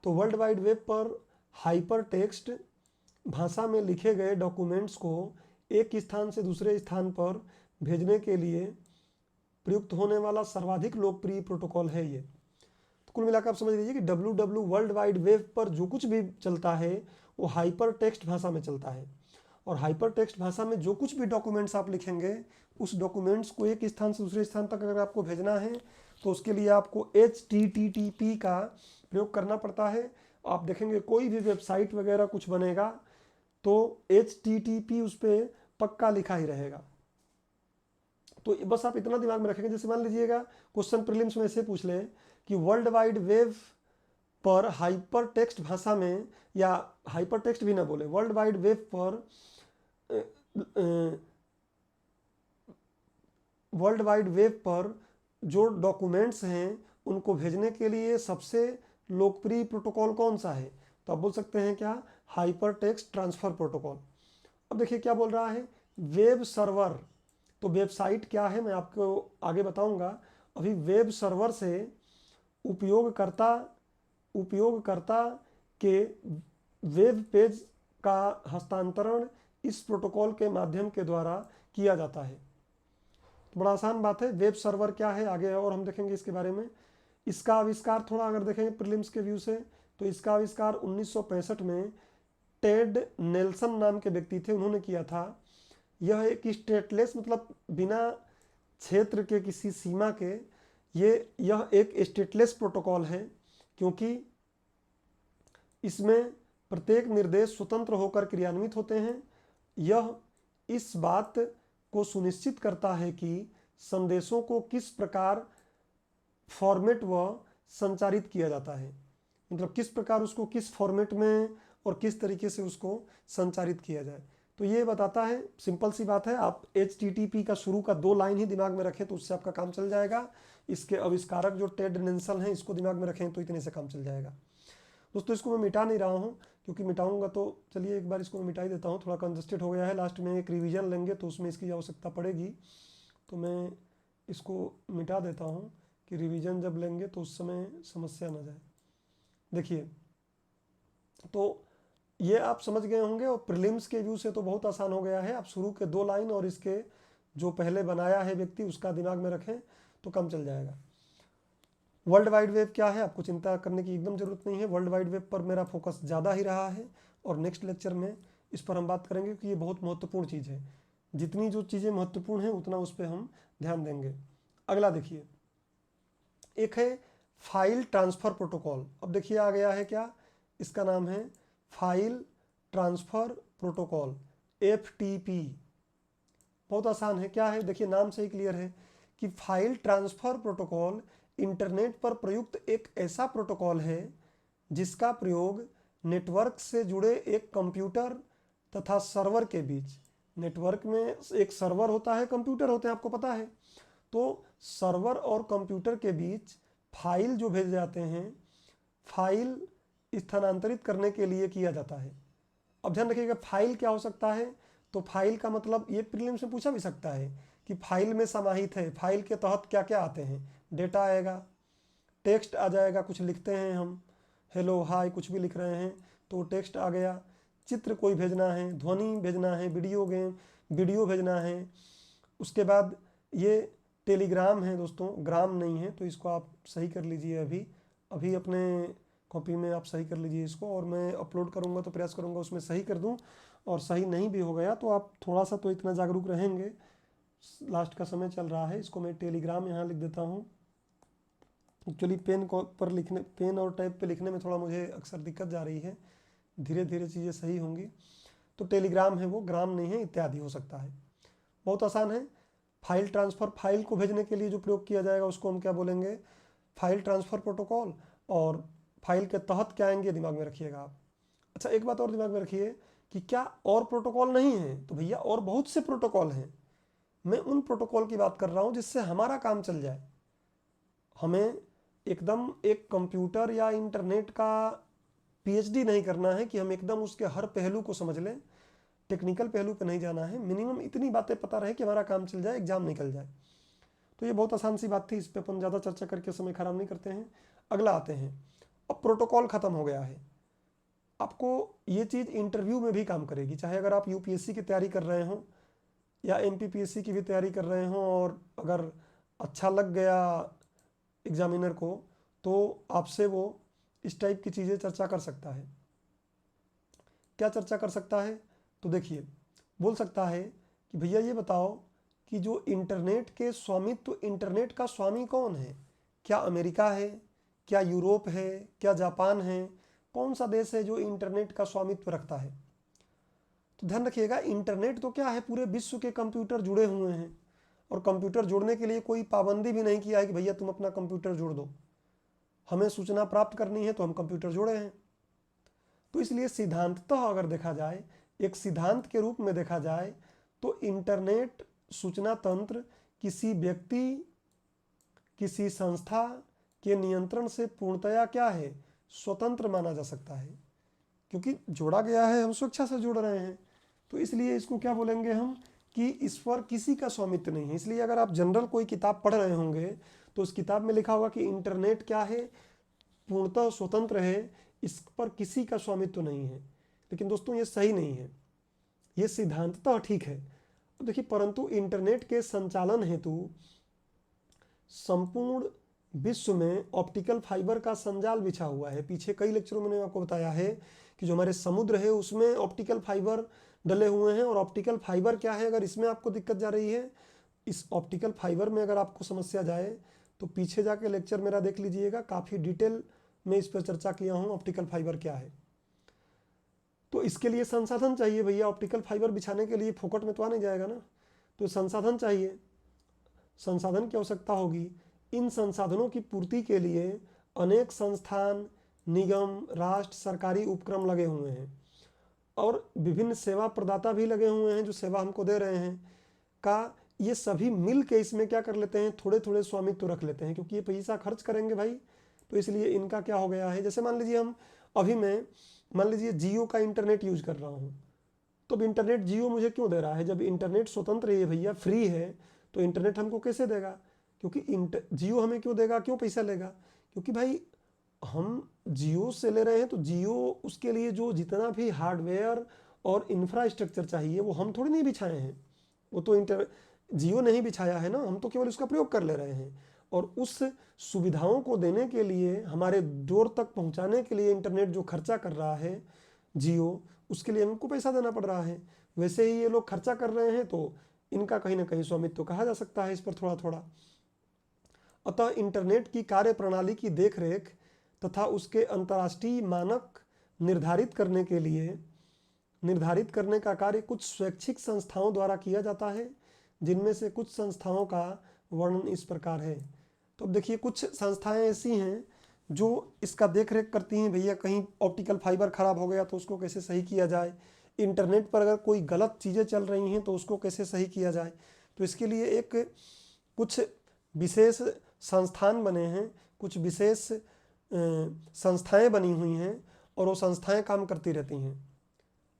तो वर्ल्ड वाइड वेब पर हाइपर टेक्स्ट भाषा में लिखे गए डॉक्यूमेंट्स को एक स्थान से दूसरे स्थान पर भेजने के लिए प्रयुक्त होने वाला सर्वाधिक लोकप्रिय प्रोटोकॉल है ये। तो कुल मिलाकर आप समझ लीजिए कि www वर्ल्ड वाइड वेब पर जो कुछ भी चलता है वो हाइपर टेक्स्ट भाषा में चलता है। और हाइपर टेक्स्ट भाषा में जो कुछ भी डॉक्यूमेंट्स आप लिखेंगे, उस डॉक्यूमेंट्स को एक स्थान से दूसरे स्थान तक अगर आपको भेजना है तो उसके लिए आपको HTTP का प्रयोग करना पड़ता है। आप देखेंगे कोई भी वेबसाइट वगैरह कुछ बनेगा तो HTTP उस पर पक्का लिखा ही रहेगा। तो बस आप इतना दिमाग में रखेंगे। जैसे मान लीजिएगा क्वेश्चन प्रीलिम्स में ऐसे पूछ ले कि वर्ल्ड वाइड वेब पर हाइपर टेक्स्ट भाषा में, या हाइपर टेक्स्ट भी ना बोले, वर्ल्ड वाइड वेब पर वर्ल्ड वाइड वेब पर जो डॉक्यूमेंट्स हैं उनको भेजने के लिए सबसे लोकप्रिय प्रोटोकॉल कौन सा है, तो आप बोल सकते हैं क्या, हाइपर टेक्स्ट ट्रांसफ़र प्रोटोकॉल। अब देखिए क्या बोल रहा है, वेब सर्वर। तो वेबसाइट क्या है मैं आपको आगे बताऊंगा। अभी वेब सर्वर से उपयोगकर्ता के वेब पेज का हस्तांतरण इस प्रोटोकॉल के माध्यम के द्वारा किया जाता है। तो बड़ा आसान बात है। वेब सर्वर क्या है आगे और हम देखेंगे इसके बारे में। इसका आविष्कार थोड़ा अगर देखेंगे प्रीलिम्स के व्यू से, तो इसका आविष्कार 1965 में टेड नेल्सन नाम के व्यक्ति थे, उन्होंने किया था। यह एक स्टेटलेस, मतलब बिना क्षेत्र के, किसी सीमा के, यह एक स्टेटलेस प्रोटोकॉल है, क्योंकि इसमें प्रत्येक निर्देश स्वतंत्र होकर क्रियान्वित होते हैं। यह इस बात को सुनिश्चित करता है कि संदेशों को किस प्रकार फॉर्मेट व संचारित किया जाता है, मतलब किस प्रकार उसको किस फॉर्मेट में और किस तरीके से उसको संचारित किया जाए। तो ये बताता है, सिंपल सी बात है। आप HTTP का शुरू का 2 लाइन ही दिमाग में रखें तो उससे आपका काम चल जाएगा। इसके आविष्कारक जो टेड नेल्सन हैं, इसको दिमाग में रखें तो इतने से काम चल जाएगा। दोस्तों इसको मैं मिटा नहीं रहा हूँ, क्योंकि मिटाऊंगा तो चलिए एक बार इसको मैं मिटा ही देता हूँ, थोड़ा कंजस्टेड हो गया है। लास्ट में एक रिवीजन लेंगे तो उसमें इसकी आवश्यकता पड़ेगी, तो मैं इसको मिटा देता हूँ कि रिवीजन जब लेंगे तो उस समय समस्या ना जाए। देखिए, तो ये आप समझ गए होंगे, और प्रीलिम्स के व्यू से तो बहुत आसान हो गया है। आप शुरू के 2 लाइन और इसके जो पहले बनाया है व्यक्ति उसका दिमाग में रखें तो कम चल जाएगा। वर्ल्ड वाइड वेब क्या है, आपको चिंता करने की एकदम ज़रूरत नहीं है। वर्ल्ड वाइड वेब पर मेरा फोकस ज़्यादा ही रहा है, और नेक्स्ट लेक्चर में इस पर हम बात करेंगे कि ये बहुत महत्वपूर्ण चीज़ है। जितनी जो चीज़ें महत्वपूर्ण हैं उतना उस पर हम ध्यान देंगे। अगला देखिए, एक है फाइल ट्रांसफ़र प्रोटोकॉल। अब देखिए आ गया है क्या, इसका नाम है फाइल ट्रांसफ़र प्रोटोकॉल, FTP। बहुत आसान है, क्या है देखिए, नाम से ही क्लियर है कि फाइल ट्रांसफ़र प्रोटोकॉल इंटरनेट पर प्रयुक्त एक ऐसा प्रोटोकॉल है जिसका प्रयोग नेटवर्क से जुड़े एक कंप्यूटर तथा सर्वर के बीच, नेटवर्क में एक सर्वर होता है, कंप्यूटर होते हैं, आपको पता है, तो सर्वर और कंप्यूटर के बीच फाइल जो भेजे जाते हैं, फाइल स्थानांतरित करने के लिए किया जाता है। अब ध्यान रखिएगा, फाइल क्या हो सकता है, तो फाइल का मतलब ये प्रीलिम्स में पूछा भी सकता है कि फाइल में समाहित है, फाइल के तहत क्या क्या आते हैं, डेटा आएगा, टेक्स्ट आ जाएगा, कुछ लिखते हैं हम, हेलो हाय कुछ भी लिख रहे हैं तो टेक्स्ट आ गया, चित्र कोई भेजना है, ध्वनि भेजना है, वीडियो भेजना है। उसके बाद ये टेलीग्राम है दोस्तों, ग्राम नहीं है, तो इसको आप सही कर लीजिए, अभी अपने कॉपी में आप सही कर लीजिए इसको, और मैं अपलोड करूँगा तो प्रयास करूँगा उसमें सही कर दूँ, और सही नहीं भी हो गया तो आप थोड़ा सा तो इतना जागरूक रहेंगे। लास्ट का समय चल रहा है, इसको मैं टेलीग्राम यहाँ लिख देता हूँ। एक्चुअली पेन और टैब पे लिखने में थोड़ा मुझे अक्सर दिक्कत जा रही है, धीरे धीरे चीज़ें सही होंगी। तो टेलीग्राम है वो, ग्राम नहीं है, इत्यादि हो सकता है। बहुत आसान है। फाइल ट्रांसफ़र, फाइल को भेजने के लिए जो प्रयोग किया जाएगा उसको हम क्या बोलेंगे, फाइल ट्रांसफ़र प्रोटोकॉल। और फाइल के तहत क्या आएंगे, दिमाग में रखिएगा आप। अच्छा, एक बात और दिमाग में रखिए कि क्या और प्रोटोकॉल नहीं है, तो भैया और बहुत से प्रोटोकॉल हैं। मैं उन प्रोटोकॉल की बात कर रहा हूँ जिससे हमारा काम चल जाए। हमें एकदम एक कंप्यूटर या इंटरनेट का PhD नहीं करना है कि हम एकदम उसके हर पहलू को समझ लें, टेक्निकल पहलू पे नहीं जाना है। मिनिमम इतनी बातें पता रहे कि हमारा काम चल जाए, एग्जाम निकल जाए। तो ये बहुत आसान सी बात थी, इस पर अपन ज़्यादा चर्चा करके समय खराब नहीं करते हैं। अगला आते हैं, अब प्रोटोकॉल ख़त्म हो गया है। आपको ये चीज़ इंटरव्यू में भी काम करेगी, चाहे अगर आप UPSC की तैयारी कर रहे हों या MPPSC की भी तैयारी कर रहे हों, और अगर अच्छा लग गया एग्जामिनर को तो आपसे वो इस टाइप की चीज़ें चर्चा कर सकता है। क्या चर्चा कर सकता है, तो देखिए, बोल सकता है कि भैया ये बताओ कि जो इंटरनेट के स्वामित्व, इंटरनेट का स्वामी कौन है, क्या अमेरिका है, क्या यूरोप है, क्या जापान है, कौन सा देश है जो इंटरनेट का स्वामित्व रखता है। तो ध्यान रखिएगा, इंटरनेट तो क्या है, पूरे विश्व के कंप्यूटर जुड़े हुए हैं, और कंप्यूटर जोड़ने के लिए कोई पाबंदी भी नहीं किया है कि भैया तुम अपना कंप्यूटर जोड़ दो, हमें सूचना प्राप्त करनी है तो हम कंप्यूटर जोड़े हैं। तो इसलिए सिद्धांततः अगर देखा जाए, एक सिद्धांत के रूप में देखा जाए, तो इंटरनेट सूचना तंत्र किसी व्यक्ति, किसी संस्था के नियंत्रण से पूर्णतया क्या है, स्वतंत्र माना जा सकता है, क्योंकि जोड़ा गया है, हम स्वेच्छा से जोड़ रहे हैं। तो इसलिए इसको क्या बोलेंगे हम, कि इस पर किसी का स्वामित्व नहीं है। इसलिए अगर आप जनरल कोई किताब पढ़ रहे होंगे तो उस किताब में लिखा होगा कि इंटरनेट क्या है, पूर्णतः स्वतंत्र है, इस पर किसी का स्वामित्व नहीं है। लेकिन दोस्तों ये सही नहीं है, ये सिद्धांततः ठीक है। तो देखिए, परंतु इंटरनेट के संचालन हेतु संपूर्ण विश्व में ऑप्टिकल फाइबर का संजाल बिछा हुआ है। पीछे कई लेक्चरों में मैंने आपको बताया है कि जो हमारे समुद्र है उसमें ऑप्टिकल फाइबर डले हुए हैं। और ऑप्टिकल फाइबर क्या है, अगर इसमें आपको दिक्कत जा रही है, इस ऑप्टिकल फाइबर में अगर आपको समस्या जाए तो पीछे जाके लेक्चर मेरा देख लीजिएगा, काफ़ी डिटेल में इस पर चर्चा किया हूँ ऑप्टिकल फाइबर क्या है। तो इसके लिए संसाधन चाहिए भैया, ऑप्टिकल फाइबर बिछाने के लिए फोकट में तो आ नहीं जाएगा ना, तो संसाधन चाहिए, संसाधन की आवश्यकता होगी। इन संसाधनों की पूर्ति के लिए अनेक संस्थान, निगम, राष्ट्र, सरकारी उपक्रम लगे हुए हैं, और विभिन्न सेवा प्रदाता भी लगे हुए हैं जो सेवा हमको दे रहे हैं। का ये सभी मिल के इसमें क्या कर लेते हैं, थोड़े थोड़े स्वामित्व रख लेते हैं, क्योंकि ये पैसा खर्च करेंगे भाई, तो इसलिए इनका क्या हो गया है। जैसे मान लीजिए हम अभी मैं मान लीजिए जियो का इंटरनेट यूज कर रहा हूँ, तो अब इंटरनेट जियो मुझे क्यों दे रहा है? जब इंटरनेट स्वतंत्र है भैया, फ्री है, तो इंटरनेट हमको कैसे देगा? क्योंकि जियो हमें क्यों देगा, क्यों पैसा लेगा? क्योंकि भाई हम जियो से ले रहे हैं, तो जियो उसके लिए जो जितना भी हार्डवेयर और इंफ्रास्ट्रक्चर चाहिए वो हम थोड़ी नहीं बिछाए हैं, वो तो जियो नहीं बिछाया है ना, हम तो केवल उसका प्रयोग कर ले रहे हैं। और उस सुविधाओं को देने के लिए, हमारे डोर तक पहुंचाने के लिए इंटरनेट जो खर्चा कर रहा है जियो, उसके लिए हमको पैसा देना पड़ रहा है। वैसे ही ये लोग खर्चा कर रहे हैं, तो इनका कहीं ना कहीं स्वामित्व तो कहा जा सकता है इस पर थोड़ा थोड़ा। अतः इंटरनेट की कार्य प्रणाली की देखरेख तथा उसके अंतर्राष्ट्रीय मानक निर्धारित करने का कार्य कुछ स्वैच्छिक संस्थाओं द्वारा किया जाता है, जिनमें से कुछ संस्थाओं का वर्णन इस प्रकार है। तो अब देखिए, कुछ संस्थाएं ऐसी हैं जो इसका देखरेख करती हैं, भैया कहीं ऑप्टिकल फाइबर खराब हो गया तो उसको कैसे सही किया जाए, इंटरनेट पर अगर कोई गलत चीज़ें चल रही हैं तो उसको कैसे सही किया जाए। तो इसके लिए एक कुछ विशेष संस्थान बने हैं, कुछ विशेष संस्थाएं बनी हुई हैं, और वो संस्थाएं काम करती रहती हैं।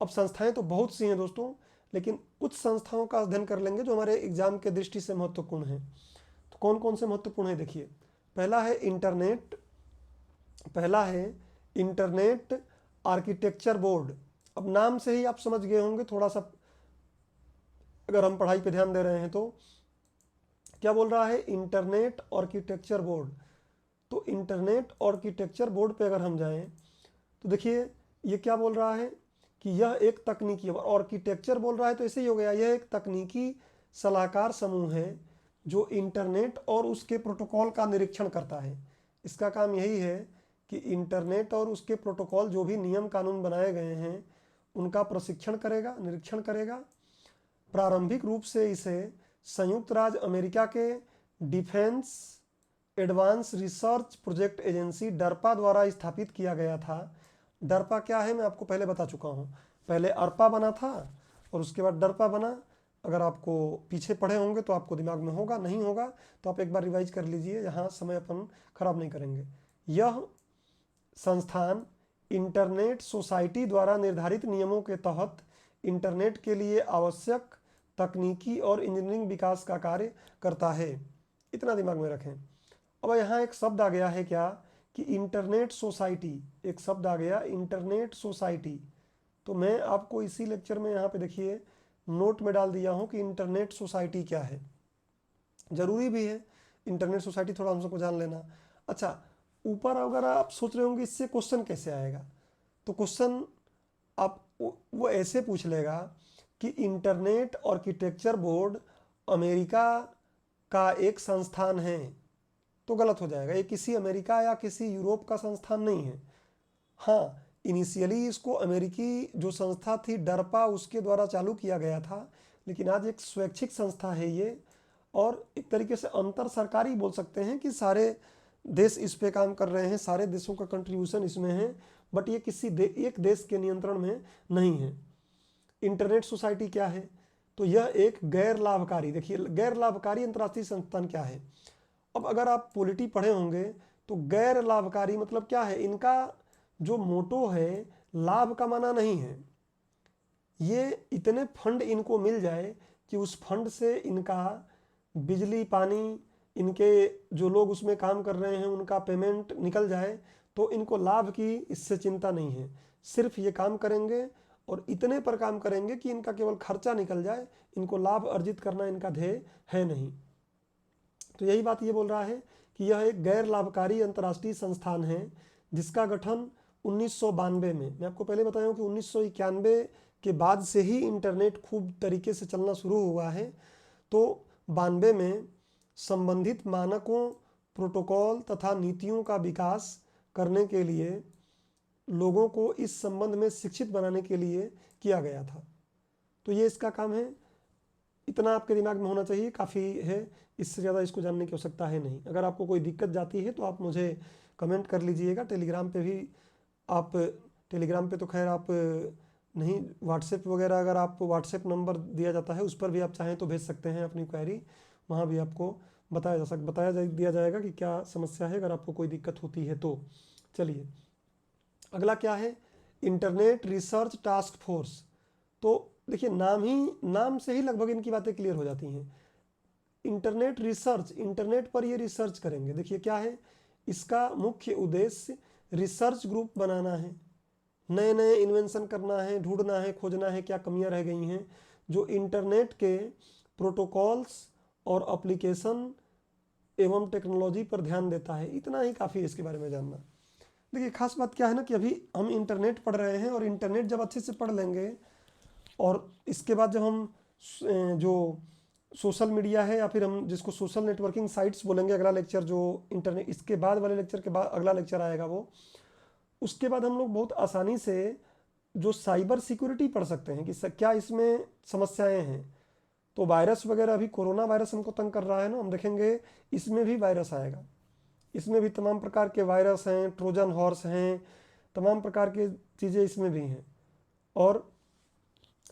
अब संस्थाएं तो बहुत सी हैं दोस्तों, लेकिन कुछ संस्थाओं का अध्ययन कर लेंगे जो हमारे एग्जाम के दृष्टि से महत्वपूर्ण है। तो कौन कौन से महत्वपूर्ण है देखिए, पहला है इंटरनेट आर्किटेक्चर बोर्ड। अब नाम से ही आप समझ गए होंगे, थोड़ा सा अगर हम पढ़ाई पे ध्यान दे रहे हैं तो क्या बोल रहा है, इंटरनेट आर्किटेक्चर बोर्ड। तो इंटरनेट आर्किटेक्चर बोर्ड पे अगर हम जाएं तो देखिए ये क्या बोल रहा है कि यह एक तकनीकी, आर्किटेक्चर बोल रहा है तो ऐसे ही हो गया, यह एक तकनीकी सलाहकार समूह है जो इंटरनेट और उसके प्रोटोकॉल का निरीक्षण करता है। इसका काम यही है कि इंटरनेट और उसके प्रोटोकॉल जो भी नियम कानून बनाए गए हैं उनका प्रशिक्षण करेगा, निरीक्षण करेगा। प्रारंभिक रूप से इसे संयुक्त राज्य अमेरिका के defence advance research project agency DARPA द्वारा स्थापित किया गया था। डरपा क्या है मैं आपको पहले बता चुका हूँ, पहले अरपा बना था और उसके बाद डरपा बना। अगर आपको पीछे पढ़े होंगे तो आपको दिमाग में होगा, नहीं होगा तो आप एक बार रिवाइज कर लीजिए, यहाँ समय अपन खराब नहीं करेंगे। यह संस्थान इंटरनेट सोसाइटी द्वारा निर्धारित नियमों के तहत इंटरनेट के लिए आवश्यक तकनीकी और इंजीनियरिंग विकास का कार्य करता है। इतना दिमाग में रखें। अब यहाँ एक शब्द आ गया है क्या कि इंटरनेट सोसाइटी, एक शब्द आ गया इंटरनेट सोसाइटी। तो मैं आपको इसी लेक्चर में यहाँ पे देखिए नोट में डाल दिया हूँ कि इंटरनेट सोसाइटी क्या है। जरूरी भी है इंटरनेट सोसाइटी थोड़ा हम सबको जान लेना। अच्छा, ऊपर अगर आप सोच रहे होंगे इससे क्वेश्चन कैसे आएगा, तो क्वेश्चन आप वो ऐसे पूछ लेगा कि इंटरनेट आर्किटेक्चर बोर्ड अमेरिका का एक संस्थान है, तो गलत हो जाएगा। ये किसी अमेरिका या किसी यूरोप का संस्थान नहीं है। हाँ, इनिशियली इसको अमेरिकी जो संस्था थी डरपा, उसके द्वारा चालू किया गया था, लेकिन आज एक स्वैच्छिक संस्था है ये, और एक तरीके से अंतर सरकारी बोल सकते हैं कि सारे देश इस पे काम कर रहे हैं, सारे देशों का कंट्रीब्यूशन इसमें है, बट ये किसी एक देश के नियंत्रण में नहीं है। इंटरनेट सोसाइटी क्या है, तो यह एक गैर लाभकारी, देखिए गैर लाभकारी अंतर्राष्ट्रीय संस्थान क्या है। अब अगर आप पॉलिटी पढ़े होंगे तो गैर लाभकारी मतलब क्या है, इनका जो मोटो है लाभ कमाना नहीं है, ये इतने फंड इनको मिल जाए कि उस फंड से इनका बिजली पानी, इनके जो लोग उसमें काम कर रहे हैं उनका पेमेंट निकल जाए, तो इनको लाभ की इससे चिंता नहीं है। सिर्फ ये काम करेंगे और इतने पर काम करेंगे कि इनका केवल खर्चा निकल जाए, इनको लाभ अर्जित करना इनका ध्येय है नहीं। तो यही बात ये बोल रहा है कि यह एक गैर लाभकारी अंतर्राष्ट्रीय संस्थान है जिसका गठन 1992 में, मैं आपको पहले बताया हूँ कि 1991 के बाद से ही इंटरनेट खूब तरीके से चलना शुरू हुआ है। तो 92 में संबंधित मानकों, प्रोटोकॉल तथा नीतियों का विकास करने के लिए लोगों को इस संबंध में शिक्षित बनाने के लिए किया गया था। तो ये इसका काम है। इतना आपके दिमाग में होना चाहिए, काफ़ी है, इससे ज़्यादा इसको जानने की आवश्यकता है नहीं। अगर आपको कोई दिक्कत जाती है तो आप मुझे कमेंट कर लीजिएगा। टेलीग्राम पे भी आप, टेलीग्राम पे तो खैर आप नहीं, व्हाट्सएप वगैरह अगर आप व्हाट्सएप नंबर दिया जाता है उस पर भी आप चाहें तो भेज सकते हैं अपनी क्वेरी, वहाँ भी आपको दिया जाएगा कि क्या समस्या है, अगर आपको कोई दिक्कत होती है तो। चलिए अगला क्या है, इंटरनेट रिसर्च टास्क फोर्स। तो देखिए नाम से ही लगभग इनकी बातें क्लियर हो जाती हैं। इंटरनेट रिसर्च, इंटरनेट पर ये रिसर्च करेंगे। देखिए क्या है इसका मुख्य उद्देश्य, रिसर्च ग्रुप बनाना है, नए नए इन्वेंशन करना है, ढूंढना है, खोजना है क्या कमियां रह गई हैं जो इंटरनेट के प्रोटोकॉल्स और एप्लीकेशन एवं टेक्नोलॉजी पर ध्यान देता है। इतना ही काफ़ी है इसके बारे में जानना। देखिए खास बात क्या है ना कि अभी हम इंटरनेट पढ़ रहे हैं, और इंटरनेट जब अच्छे से पढ़ लेंगे और इसके बाद जब हम जो सोशल मीडिया है या फिर हम जिसको सोशल नेटवर्किंग साइट्स बोलेंगे, अगला लेक्चर जो इंटरनेट इसके बाद वाले लेक्चर के बाद अगला लेक्चर आएगा वो, उसके बाद हम लोग बहुत आसानी से जो साइबर सिक्योरिटी पढ़ सकते हैं कि क्या इसमें समस्याएं हैं। तो वायरस वगैरह, अभी कोरोना वायरस हमको तंग कर रहा है ना, हम देखेंगे इसमें भी वायरस आएगा। इसमें भी तमाम प्रकार के वायरस हैं, ट्रोजन हॉर्स हैं, तमाम प्रकार की चीज़ें इसमें भी हैं, और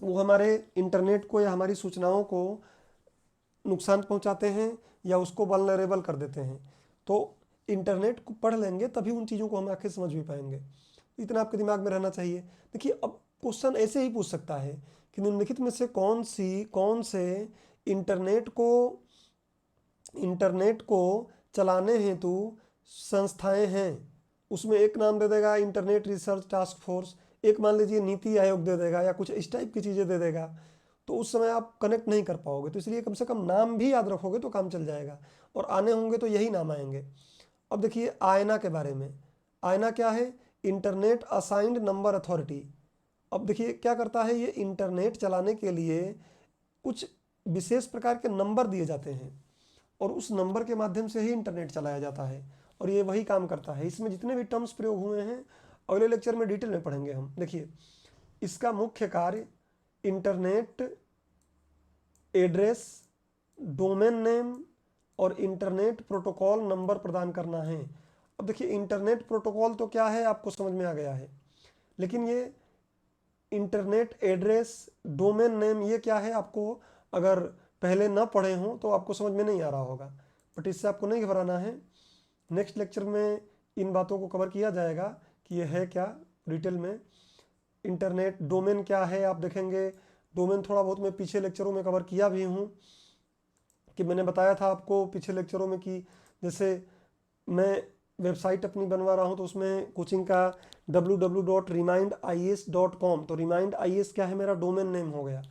वो हमारे इंटरनेट को या हमारी सूचनाओं को नुकसान पहुंचाते हैं या उसको वल्नरेबल कर देते हैं। तो इंटरनेट को पढ़ लेंगे तभी उन चीज़ों को हम आखिर समझ भी पाएंगे। इतना आपके दिमाग में रहना चाहिए। देखिए अब क्वेश्चन ऐसे ही पूछ सकता है कि निम्नलिखित में से कौन से इंटरनेट को चलाने हेतु संस्थाएं हैं। उसमें एक नाम दे देगा इंटरनेट रिसर्च टास्क फोर्स, एक मान लीजिए नीति आयोग दे देगा या कुछ इस टाइप की चीज़ें दे देगा, तो उस समय आप कनेक्ट नहीं कर पाओगे। तो इसलिए कम से कम नाम भी याद रखोगे तो काम चल जाएगा, और आने होंगे तो यही नाम आएंगे। अब देखिए आयना के बारे में। आयना क्या है? Internet assigned number authority. अब देखिए क्या करता है, ये इंटरनेट चलाने के लिए कुछ विशेष प्रकार के नंबर दिए जाते हैं, और उस नंबर के माध्यम से ही इंटरनेट चलाया जाता है, और ये वही काम करता है। इसमें जितने भी टर्म्स प्रयोग हुए हैं अगले लेक्चर में डिटेल में पढ़ेंगे हम। देखिए इसका मुख्य कार्य इंटरनेट एड्रेस, डोमेन नेम और इंटरनेट प्रोटोकॉल नंबर प्रदान करना है। अब देखिए इंटरनेट प्रोटोकॉल तो क्या है आपको समझ में आ गया है, लेकिन ये इंटरनेट एड्रेस, डोमेन नेम ये क्या है, आपको अगर पहले ना पढ़े हों तो आपको समझ में नहीं आ रहा होगा, बट इससे आपको नहीं घबराना है। नेक्स्ट लेक्चर में इन बातों को कवर किया जाएगा कि ये है क्या डिटेल में। इंटरनेट डोमेन क्या है आप देखेंगे। डोमेन थोड़ा बहुत मैं पीछे लेक्चरों में कवर किया भी हूँ, कि मैंने बताया था आपको पीछे लेक्चरों में कि जैसे मैं वेबसाइट अपनी बनवा रहा हूँ तो उसमें कोचिंग का www.remindies.com, तो रिमाइंड IAS क्या है, मेरा डोमेन नेम हो गया।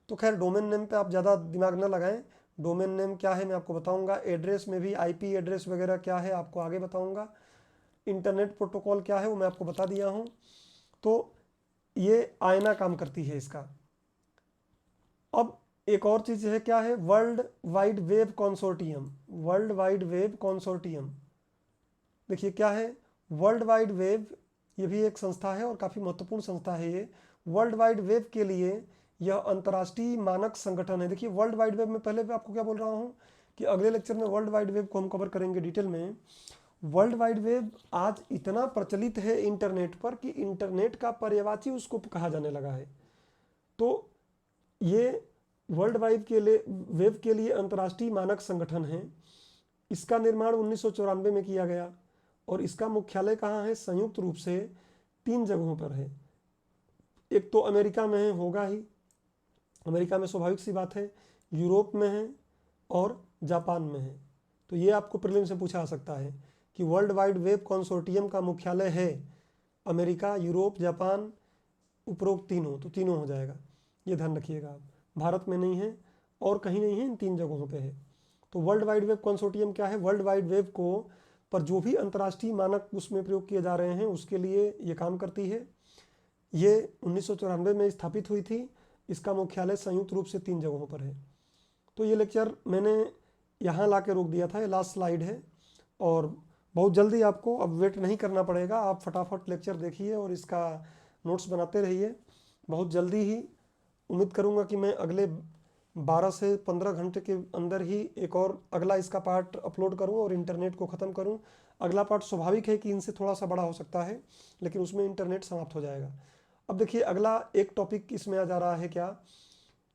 तो खैर डोमेन नेम पे आप ज़्यादा दिमाग न लगाएं। डोमेन नेम क्या है मैं आपको बताऊंगा। एड्रेस में भी IP एड्रेस वगैरह क्या है आपको आगे बताऊंगा। इंटरनेट प्रोटोकॉल क्या है वो मैं आपको बता दिया हूँ। तो ये आयना काम करती है इसका। अब एक और चीज़ है, क्या है, world wide web consortium. World wide web consortium, देखिए क्या है वर्ल्ड वाइड वेब, ये भी एक संस्था है और काफ़ी महत्वपूर्ण संस्था है ये। वर्ल्ड वाइड वेब के लिए यह अंतर्राष्ट्रीय मानक संगठन है। देखिए वर्ल्ड वाइड वेब में पहले भी आपको क्या बोल रहा हूँ कि अगले लेक्चर में वर्ल्ड वाइड वेब को हम कवर करेंगे डिटेल में। वर्ल्ड वाइड वेब आज इतना प्रचलित है इंटरनेट पर कि इंटरनेट का पर्यायवाची उसको कहा जाने लगा है। तो ये वर्ल्ड वाइड के लिए वेब के लिए अंतर्राष्ट्रीय मानक संगठन है। इसका निर्माण 1994 में किया गया, और इसका मुख्यालय कहाँ है? संयुक्त रूप से 3 जगहों पर है। एक तो अमेरिका में है, होगा ही, अमेरिका में स्वाभाविक सी बात है, यूरोप में है और जापान में है। तो ये आपको प्रीलिम से पूछा आ सकता है कि वर्ल्ड वाइड वेब कंसोर्टियम का मुख्यालय है अमेरिका, यूरोप, जापान, उपरोक्त तीनों, तो तीनों हो जाएगा, ये ध्यान रखिएगा आप। भारत में नहीं है और कहीं नहीं है, इन 3 जगहों पे है। तो वर्ल्ड वाइड वेब कंसोर्टियम क्या है? वर्ल्ड वाइड वेब को पर जो भी अंतर्राष्ट्रीय मानक उसमें प्रयोग किए जा रहे हैं उसके लिए ये काम करती है। ये 1994 में स्थापित हुई थी। इसका मुख्यालय संयुक्त रूप से 3 जगहों पर है। तो ये लेक्चर मैंने यहाँ ला के रोक दिया था, ये लास्ट स्लाइड है, और बहुत जल्दी आपको अब वेट नहीं करना पड़ेगा। आप फटाफट लेक्चर देखिए और इसका नोट्स बनाते रहिए। बहुत जल्दी ही उम्मीद करूँगा कि मैं अगले 12 से 15 घंटे के अंदर ही एक और अगला इसका पार्ट अपलोड करूं और इंटरनेट को ख़त्म करूं। अगला पार्ट स्वाभाविक है कि इनसे थोड़ा सा बड़ा हो सकता है, लेकिन उसमें इंटरनेट समाप्त हो जाएगा। अब देखिए अगला एक टॉपिक इसमें आ जा रहा है क्या,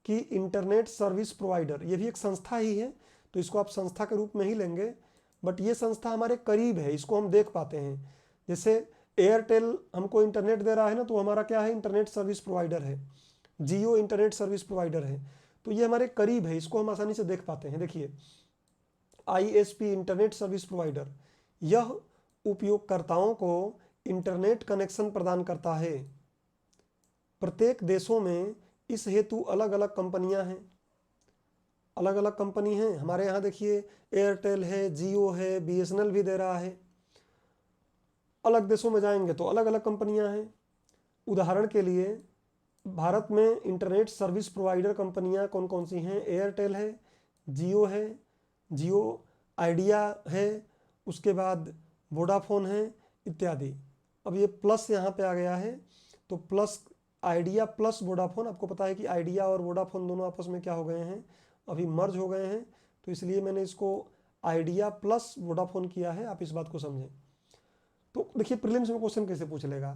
कि इंटरनेट सर्विस प्रोवाइडर। ये भी एक संस्था ही है, तो इसको आप संस्था के रूप में ही लेंगे, बट ये संस्था हमारे करीब है, इसको हम देख पाते हैं। जैसे एयरटेल हमको इंटरनेट दे रहा है ना, तो हमारा क्या है, इंटरनेट सर्विस प्रोवाइडर है। जियो इंटरनेट सर्विस प्रोवाइडर है। तो ये हमारे करीब है, इसको हम आसानी से देख पाते हैं। देखिए ISP इंटरनेट सर्विस प्रोवाइडर, यह उपयोगकर्ताओं को इंटरनेट कनेक्शन प्रदान करता है। प्रत्येक देशों में इस हेतु अलग अलग कंपनियां हैं, अलग अलग कंपनी हैं। हमारे यहाँ देखिए एयरटेल है, जियो है, BSNL भी दे रहा है। अलग देशों में जाएंगे तो अलग अलग कंपनियां हैं। उदाहरण के लिए भारत में इंटरनेट सर्विस प्रोवाइडर कंपनियां कौन कौन सी हैं? एयरटेल है, जियो आइडिया है, उसके बाद वोडाफोन है इत्यादि। अब ये प्लस यहाँ पे आ गया है, तो प्लस आइडिया प्लस वोडाफोन। आपको पता है कि आइडिया और वोडाफोन दोनों आपस में क्या हो गए हैं, अभी मर्ज हो गए हैं, तो इसलिए मैंने इसको आइडिया प्लस वोडाफोन किया है। आप इस बात को समझें। तो देखिए प्रीलिम्स में क्वेश्चन कैसे पूछ लेगा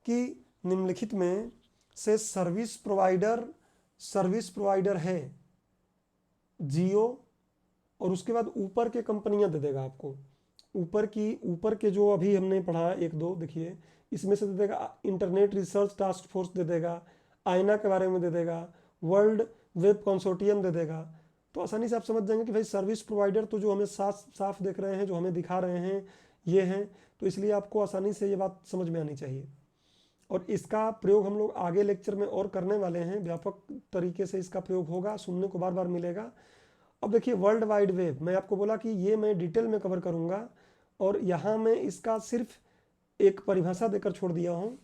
कि निम्नलिखित में से सर्विस प्रोवाइडर है जियो, और उसके बाद ऊपर के कंपनियां दे देगा आपको। ऊपर के जो अभी हमने पढ़ा 1-2, देखिए इसमें से दे देगा इंटरनेट रिसर्च टास्क फोर्स दे देगा, आईना के बारे में दे देगा, वर्ल्ड वेब कंसोर्टियम दे देगा। तो आसानी से आप समझ जाएंगे कि भाई सर्विस प्रोवाइडर तो जो हमें साफ देख रहे हैं, जो हमें दिखा रहे हैं, ये हैं। तो इसलिए आपको आसानी से ये बात समझ में आनी चाहिए। और इसका प्रयोग हम लोग आगे लेक्चर में और करने वाले हैं, व्यापक तरीके से इसका प्रयोग होगा, सुनने को बार बार मिलेगा। अब देखिए वर्ल्ड वाइड वेब, मैं आपको बोला कि ये मैं डिटेल में कवर करूँगा, और यहाँ मैं इसका सिर्फ एक परिभाषा देकर छोड़ दिया हूँ।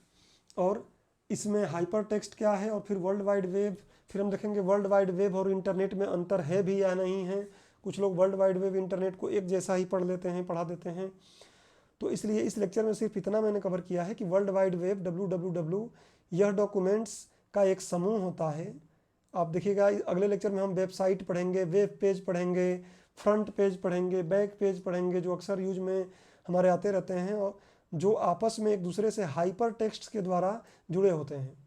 और इसमें हाइपर टेक्स्ट क्या है और फिर वर्ल्ड वाइड वेब, फिर हम देखेंगे वर्ल्ड वाइड वेब और इंटरनेट में अंतर है भी या नहीं है। कुछ लोग वर्ल्ड वाइड वेब इंटरनेट को एक जैसा ही पढ़ा देते हैं। तो इसलिए इस लेक्चर में सिर्फ इतना मैंने कवर किया है कि वर्ल्ड वाइड वेब www यह डॉक्यूमेंट्स का एक समूह होता है। आप देखिएगा अगले लेक्चर में हम वेबसाइट पढ़ेंगे, वेब पेज पढ़ेंगे, फ्रंट पेज पढ़ेंगे, बैक पेज पढ़ेंगे, जो अक्सर यूज में हमारे आते रहते हैं और जो आपस में एक दूसरे से हाइपर टेक्स्ट के द्वारा जुड़े होते हैं।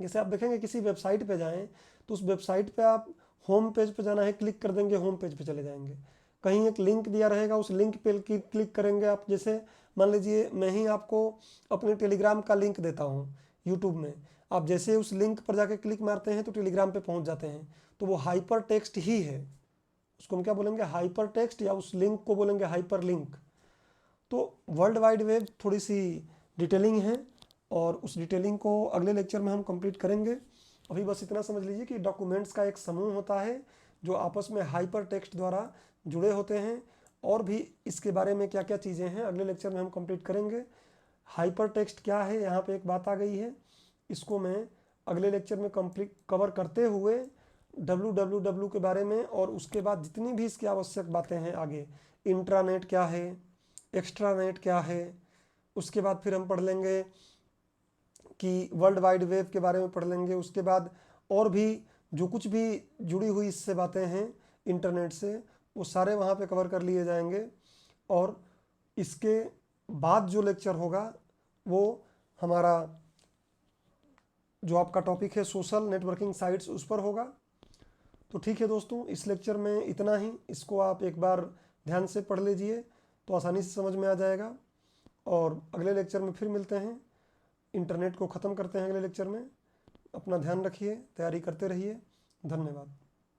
जैसे आप देखेंगे किसी वेबसाइट पे जाएं तो उस वेबसाइट पे आप होम पेज पे जाना है, क्लिक कर देंगे, होम पेज पे चले जाएंगे। कहीं एक लिंक दिया रहेगा, उस लिंक पे क्लिक करेंगे आप। जैसे मान लीजिए मैं ही आपको अपने टेलीग्राम का लिंक देता हूँ यूट्यूब में, आप जैसे उस लिंक पर जाके क्लिक मारते हैं तो टेलीग्राम पे पहुँच जाते हैं। तो वो हाइपर टेक्स्ट ही है, उसको हम क्या बोलेंगे, हाइपर टेक्स्ट, या उस लिंक को बोलेंगे हाइपर लिंक। तो वर्ल्ड वाइड वेब थोड़ी सी डिटेलिंग है, और उस डिटेलिंग को अगले लेक्चर में हम कंप्लीट करेंगे। अभी बस इतना समझ लीजिए कि डॉक्यूमेंट्स का एक समूह होता है जो आपस में हाइपर टेक्स्ट द्वारा जुड़े होते हैं। और भी इसके बारे में क्या क्या चीज़ें हैं अगले लेक्चर में हम कंप्लीट करेंगे। हाइपर टेक्स्ट क्या है, यहाँ पे एक बात आ गई है, इसको मैं अगले लेक्चर में कंप्लीट कवर करते हुए www के बारे में, और उसके बाद जितनी भी इसकी आवश्यक बातें हैं आगे, इंट्रानेट क्या है, एक्स्ट्रानेट क्या है, उसके बाद फिर हम पढ़ लेंगे कि वर्ल्ड वाइड वेब के बारे में पढ़ लेंगे। उसके बाद और भी जो कुछ भी जुड़ी हुई इससे बातें हैं इंटरनेट से, वो सारे वहाँ पे कवर कर लिए जाएंगे। और इसके बाद जो लेक्चर होगा वो हमारा जो आपका टॉपिक है सोशल नेटवर्किंग साइट्स, उस पर होगा। तो ठीक है दोस्तों, इस लेक्चर में इतना ही। इसको आप एक बार ध्यान से पढ़ लीजिए तो आसानी से समझ में आ जाएगा। और अगले लेक्चर में फिर मिलते हैं, इंटरनेट को ख़त्म करते हैं अगले लेक्चर में। अपना ध्यान रखिए, तैयारी करते रहिए। धन्यवाद।